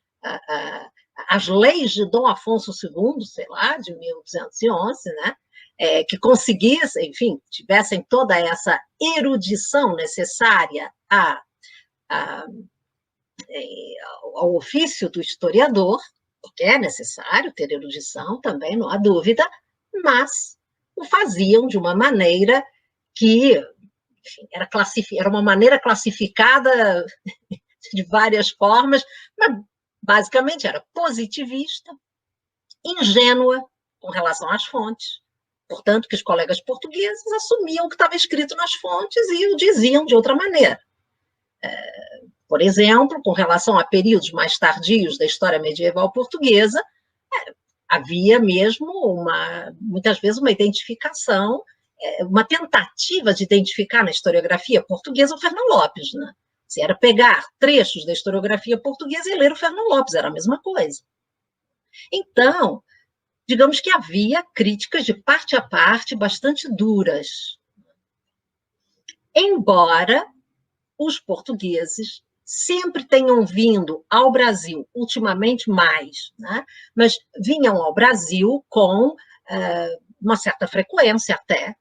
as leis de Dom Afonso II, sei lá, de 1211, né? Que conseguissem, enfim, tivessem toda essa erudição necessária ao ofício do historiador, porque é necessário ter erudição também, não há dúvida, mas o faziam de uma maneira que, enfim, era uma maneira classificada de várias formas, mas basicamente era positivista, ingênua com relação às fontes. Portanto, que os colegas portugueses assumiam o que estava escrito nas fontes e o diziam de outra maneira. Por exemplo, com relação a períodos mais tardios da história medieval portuguesa, havia mesmo, muitas vezes, uma identificação, uma tentativa de identificar na historiografia portuguesa o Fernão Lopes, né? Se era pegar trechos da historiografia portuguesa e ler o Fernão Lopes, era a mesma coisa. Então, digamos que havia críticas de parte a parte bastante duras. Embora os portugueses sempre tenham vindo ao Brasil, ultimamente mais, né? Mas vinham ao Brasil com uma certa frequência até,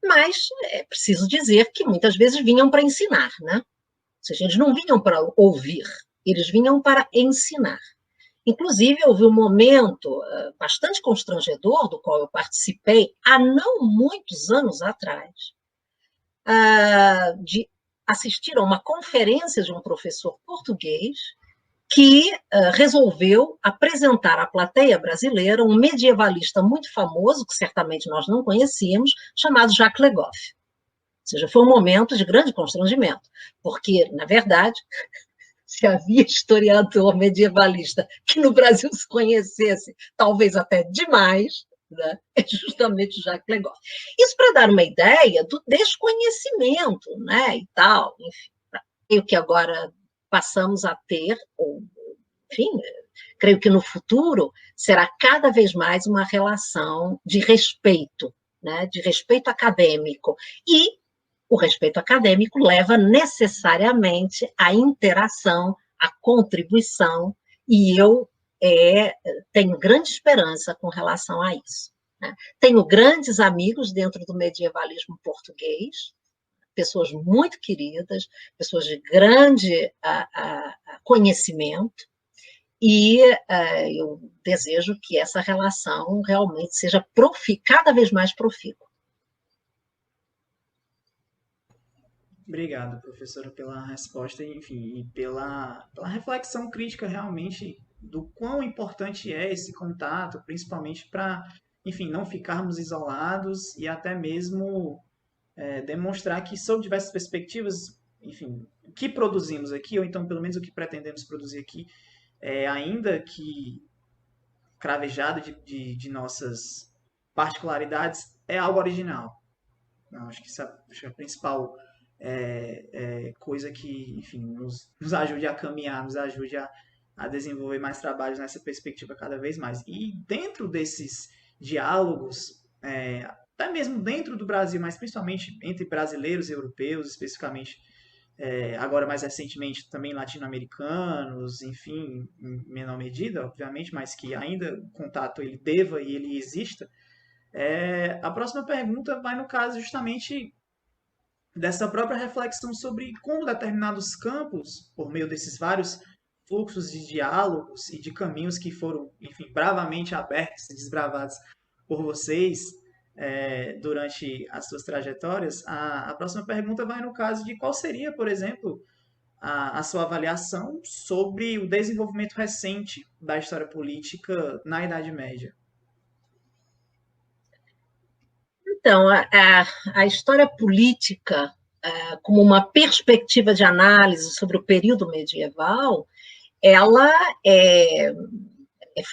mas é preciso dizer que muitas vezes vinham para ensinar, né? Ou seja, eles não vinham para ouvir, eles vinham para ensinar. Inclusive, houve um momento bastante constrangedor, do qual eu participei há não muitos anos atrás, de assistir a uma conferência de um professor português que resolveu apresentar à plateia brasileira um medievalista muito famoso, que certamente nós não conhecíamos, chamado Jacques Le Goff. Ou seja, foi um momento de grande constrangimento, porque, na verdade, se havia historiador medievalista que no Brasil se conhecesse, talvez até demais, né? É justamente Jacques Le Goff. Isso para dar uma ideia do desconhecimento, né, e tal, enfim, o que agora passamos a ter, ou, enfim, creio que no futuro será cada vez mais uma relação de respeito, né, de respeito acadêmico, e o respeito acadêmico leva necessariamente à interação, à contribuição, e eu tenho grande esperança com relação a isso, né? Tenho grandes amigos dentro do medievalismo português, pessoas muito queridas, pessoas de grande conhecimento, e eu desejo que essa relação realmente seja cada vez mais profícua. Obrigado, professora, pela resposta enfim, e pela reflexão crítica realmente do quão importante é esse contato, principalmente para, enfim, não ficarmos isolados e até mesmo demonstrar que, sob diversas perspectivas, enfim, o que produzimos aqui, ou então pelo menos o que pretendemos produzir aqui, ainda que cravejado de nossas particularidades, é algo original. Não, acho que essa é a principal coisa que, enfim, nos ajude a caminhar, nos ajude a desenvolver mais trabalhos nessa perspectiva cada vez mais. E dentro desses diálogos, até mesmo dentro do Brasil, mas principalmente entre brasileiros e europeus, especificamente, agora mais recentemente também latino-americanos, enfim, em menor medida, obviamente, mas que ainda o contato ele deva e ele exista, a próxima pergunta vai no caso justamente dessa própria reflexão sobre como determinados campos, por meio desses vários fluxos de diálogos e de caminhos que foram, enfim, bravamente abertos e desbravados por vocês durante as suas trajetórias, a próxima pergunta vai no caso de qual seria, por exemplo, a sua avaliação sobre o desenvolvimento recente da história política na Idade Média. Então, a história política, como uma perspectiva de análise sobre o período medieval, ela é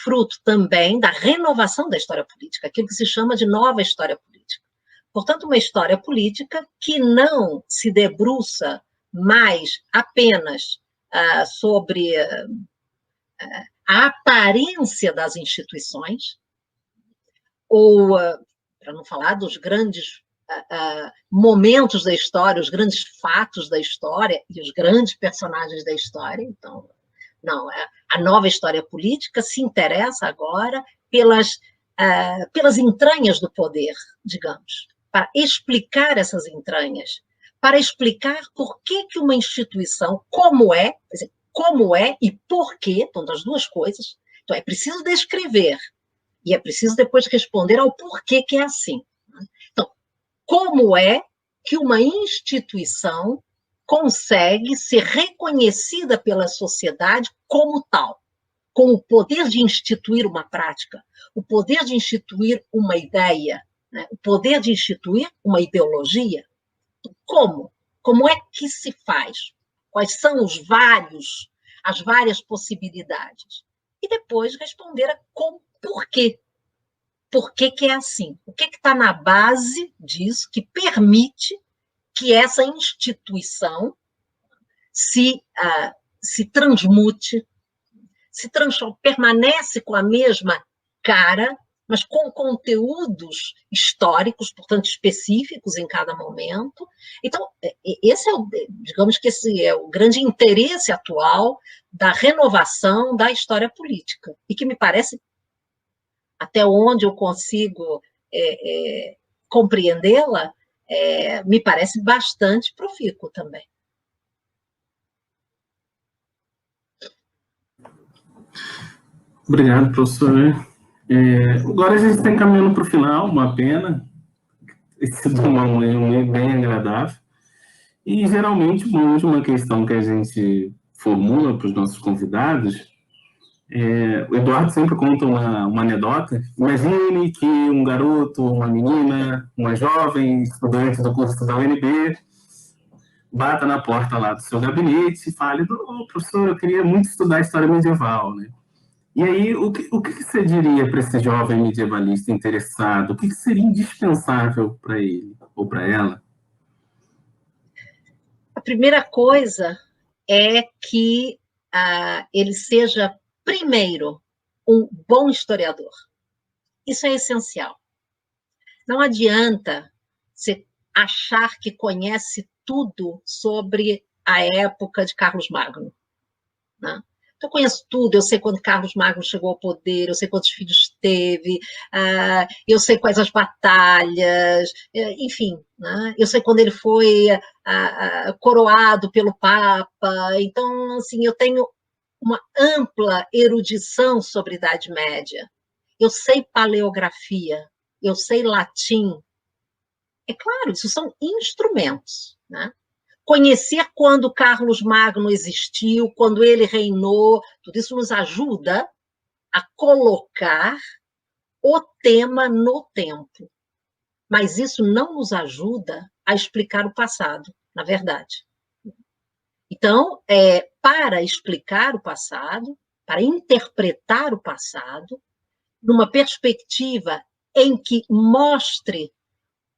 fruto também da renovação da história política, aquilo que se chama de nova história política. Portanto, uma história política que não se debruça mais apenas sobre a aparência das instituições, ou para não falar dos grandes momentos da história, os grandes fatos da história e os grandes personagens da história. Então, não, a nova história política se interessa agora pelas entranhas do poder, digamos, para explicar essas entranhas, para explicar por que uma instituição, como é e por quê, então, das duas coisas. Então, é preciso descrever, e é preciso depois responder ao porquê que é assim. Então, como é que uma instituição consegue ser reconhecida pela sociedade como tal, com o poder de instituir uma prática, o poder de instituir uma ideia, né? O poder de instituir uma ideologia? Como? Como é que se faz? Quais são as várias possibilidades? E depois responder com porquê. Por que é assim? O que está na base disso que permite que essa instituição se transmute, permanece com a mesma cara, mas com conteúdos históricos, portanto, específicos em cada momento. Então, esse é digamos que esse é o grande interesse atual da renovação da história política, e que me parece, até onde eu consigo compreendê-la, me parece bastante profícuo também. Obrigado, professor. Agora a gente está encaminhando para o final, uma pena. Esse domão é bem agradável. E, geralmente, uma questão que a gente formula para os nossos convidados, o Eduardo sempre conta uma anedota. Imagine que um garoto, uma menina, uma jovem estudante do curso da UNB bata na porta lá do seu gabinete e fale: professor, eu queria muito estudar história medieval, né? E aí, o que você diria para esse jovem medievalista interessado? O que seria indispensável para ele ou para ela? A primeira coisa é que ele seja, primeiro, um bom historiador. Isso é essencial. Não adianta você achar que conhece tudo sobre a época de Carlos Magno, né? Eu conheço tudo, eu sei quando Carlos Magno chegou ao poder, eu sei quantos filhos teve, eu sei quais as batalhas, enfim, né? Eu sei quando ele foi coroado pelo Papa. Então, assim, eu tenho uma ampla erudição sobre a Idade Média. Eu sei paleografia, eu sei latim. É claro, isso são instrumentos, né? Conhecer quando Carlos Magno existiu, quando ele reinou, tudo isso nos ajuda a colocar o tema no tempo. Mas isso não nos ajuda a explicar o passado, na verdade. Então, para explicar o passado, para interpretar o passado, numa perspectiva em que mostre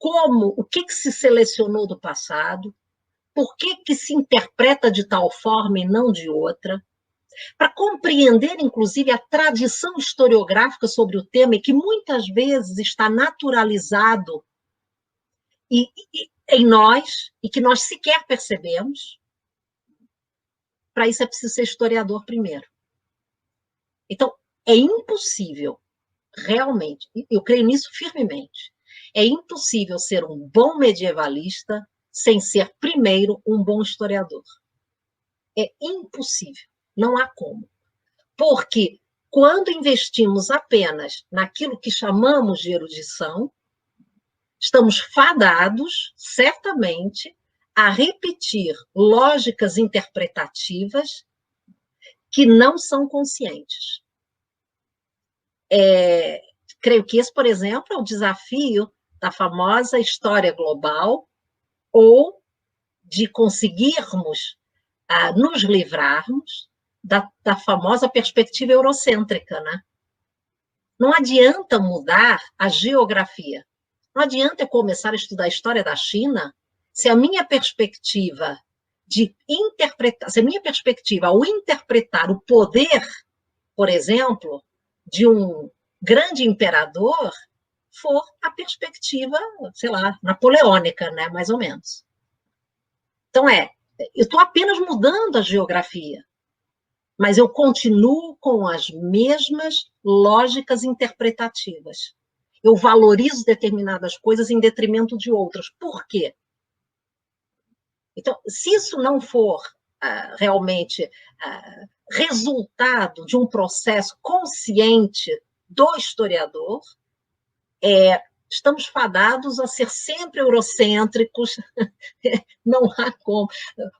o que se selecionou do passado, por que se interpreta de tal forma e não de outra, para compreender, inclusive, a tradição historiográfica sobre o tema, e que muitas vezes está naturalizado em nós, e que nós sequer percebemos. Para isso é preciso ser historiador primeiro. Então, é impossível, realmente, eu creio nisso firmemente, é impossível ser um bom medievalista sem ser, primeiro, um bom historiador. É impossível, não há como. Porque quando investimos apenas naquilo que chamamos de erudição, estamos fadados, certamente, a repetir lógicas interpretativas que não são conscientes. Creio que esse, por exemplo, é o desafio da famosa história global, ou de conseguirmos nos livrarmos da famosa perspectiva eurocêntrica, né? Não adianta mudar a geografia. Não adianta eu começar a estudar a história da China se a minha perspectiva ao interpretar o poder, por exemplo, de um grande imperador, for a perspectiva, sei lá, napoleônica, né, mais ou menos. Então, eu estou apenas mudando a geografia, mas eu continuo com as mesmas lógicas interpretativas. Eu valorizo determinadas coisas em detrimento de outras. Por quê? Então, se isso não for realmente resultado de um processo consciente do historiador, estamos fadados a ser sempre eurocêntricos, não há como.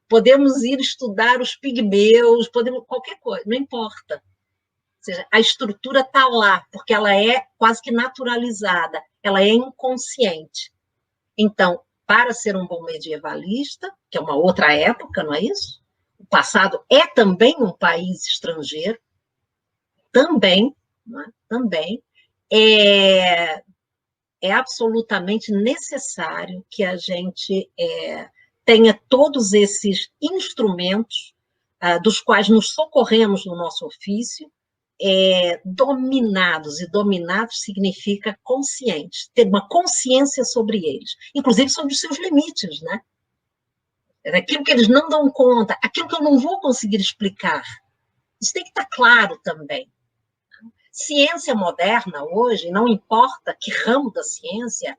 Podemos ir estudar os pigmeus, qualquer coisa, não importa. Ou seja, a estrutura está lá, porque ela é quase que naturalizada, ela é inconsciente. Então, para ser um bom medievalista, que é uma outra época, não é isso? O passado é também um país estrangeiro, também, não é? Também, é absolutamente necessário que a gente tenha todos esses instrumentos dos quais nos socorremos no nosso ofício, dominados, e dominados significa conscientes, ter uma consciência sobre eles, inclusive sobre os seus limites, né? Aquilo que eles não dão conta, aquilo que eu não vou conseguir explicar. Isso tem que estar claro também. Ciência moderna hoje, não importa que ramo da ciência,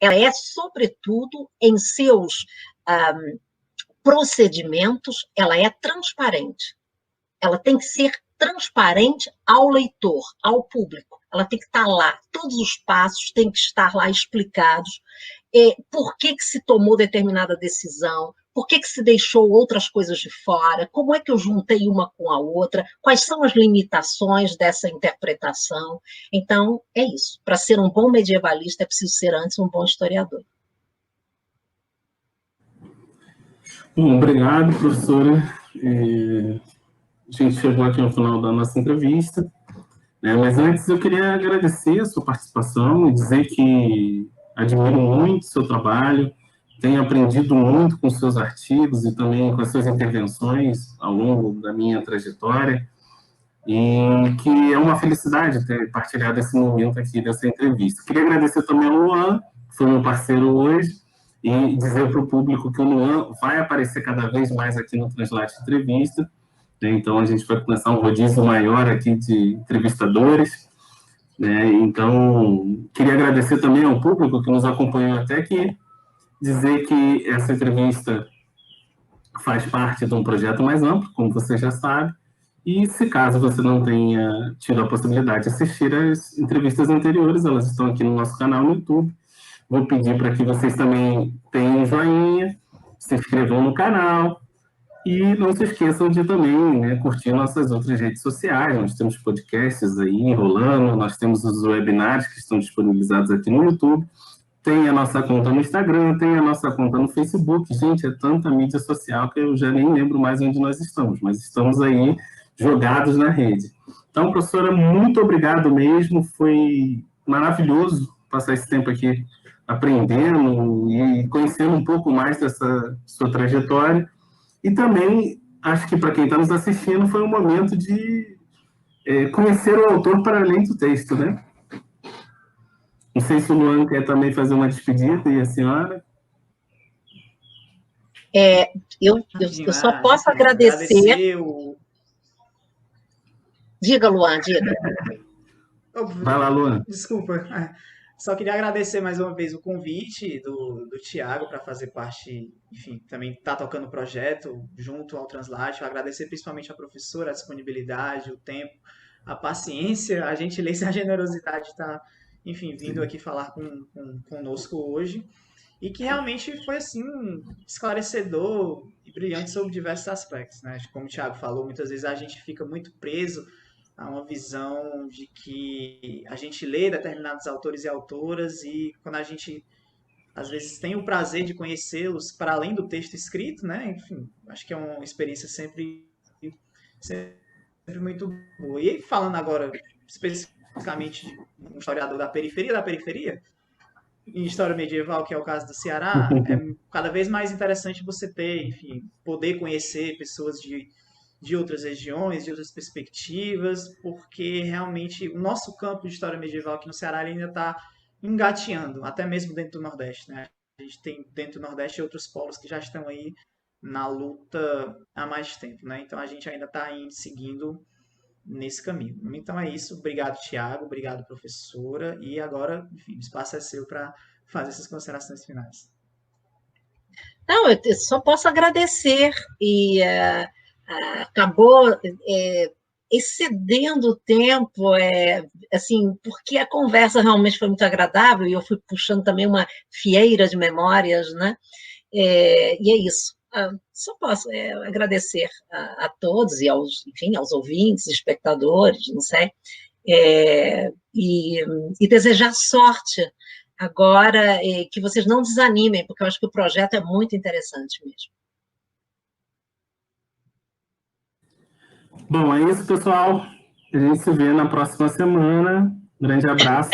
ela é, sobretudo, em seus procedimentos, ela é transparente. Ela tem que ser transparente ao leitor, ao público. Ela tem que estar lá, todos os passos têm que estar lá explicados. Por que se tomou determinada decisão, por que se deixou outras coisas de fora, como é que eu juntei uma com a outra, quais são as limitações dessa interpretação. Então, é isso. Para ser um bom medievalista, é preciso ser antes um bom historiador. Bom, obrigado, professora. A gente chegou aqui ao final da nossa entrevista, né? Mas antes eu queria agradecer a sua participação e dizer que admiro muito o seu trabalho, tenho aprendido muito com seus artigos e também com as suas intervenções ao longo da minha trajetória, e que é uma felicidade ter partilhado esse momento aqui dessa entrevista. Queria agradecer também ao Luan, que foi meu parceiro hoje, e dizer para o público que o Luan vai aparecer cada vez mais aqui no Translate Entrevista, né? Então a gente vai começar um rodízio maior aqui de entrevistadores, né? Então, queria agradecer também ao público que nos acompanhou até aqui, dizer que essa entrevista faz parte de um projeto mais amplo, como você já sabe, e se caso você não tenha tido a possibilidade de assistir as entrevistas anteriores, elas estão aqui no nosso canal no YouTube. Vou pedir para que vocês também tenham um joinha, se inscrevam no canal, e não se esqueçam de também, né, curtir nossas outras redes sociais. Nós temos podcasts aí rolando, nós temos os webinários que estão disponibilizados aqui no YouTube, tem a nossa conta no Instagram, tem a nossa conta no Facebook. Gente, é tanta mídia social que eu já nem lembro mais onde nós estamos, mas estamos aí jogados na rede. Então, professora, muito obrigado mesmo, foi maravilhoso passar esse tempo aqui aprendendo e conhecendo um pouco mais dessa sua trajetória. E também, acho que para quem está nos assistindo, foi um momento de conhecer o autor para além do texto, né? Não sei se o Luan quer também fazer uma despedida, e a senhora? Eu só posso agradecer... Diga, Luan, diga. Vai lá, Luan. Desculpa. Só queria agradecer mais uma vez o convite do Tiago para fazer parte, enfim, também está tocando o projeto junto ao Translate. Agradecer principalmente à professora, a disponibilidade, o tempo, a paciência, a gentileza e a generosidade de estar, enfim, vindo aqui falar conosco hoje. E que realmente foi, assim, esclarecedor e brilhante sobre diversos aspectos, né? Como o Tiago falou, muitas vezes a gente fica muito preso a uma visão de que a gente lê determinados autores e autoras e quando a gente, às vezes, tem o prazer de conhecê-los para além do texto escrito, né? Enfim, acho que é uma experiência sempre muito boa. E falando agora especificamente de um historiador da periferia, em história medieval, que é o caso do Ceará, é cada vez mais interessante você ter, enfim, poder conhecer pessoas de outras regiões, de outras perspectivas, porque realmente o nosso campo de história medieval aqui no Ceará ainda está engateando, até mesmo dentro do Nordeste, né? A gente tem dentro do Nordeste outros polos que já estão aí na luta há mais tempo, né? Então a gente ainda está seguindo nesse caminho. Então é isso. Obrigado, Tiago. Obrigado, professora. E agora, enfim, o espaço é seu para fazer essas considerações finais. Não, eu só posso agradecer e acabou excedendo o tempo, assim, porque a conversa realmente foi muito agradável e eu fui puxando também uma fieira de memórias, né? E é isso. Só posso agradecer a todos e enfim, aos ouvintes, espectadores, não sei, e desejar sorte agora, que vocês não desanimem, porque eu acho que o projeto é muito interessante mesmo. Bom, é isso, pessoal. A gente se vê na próxima semana. Grande abraço.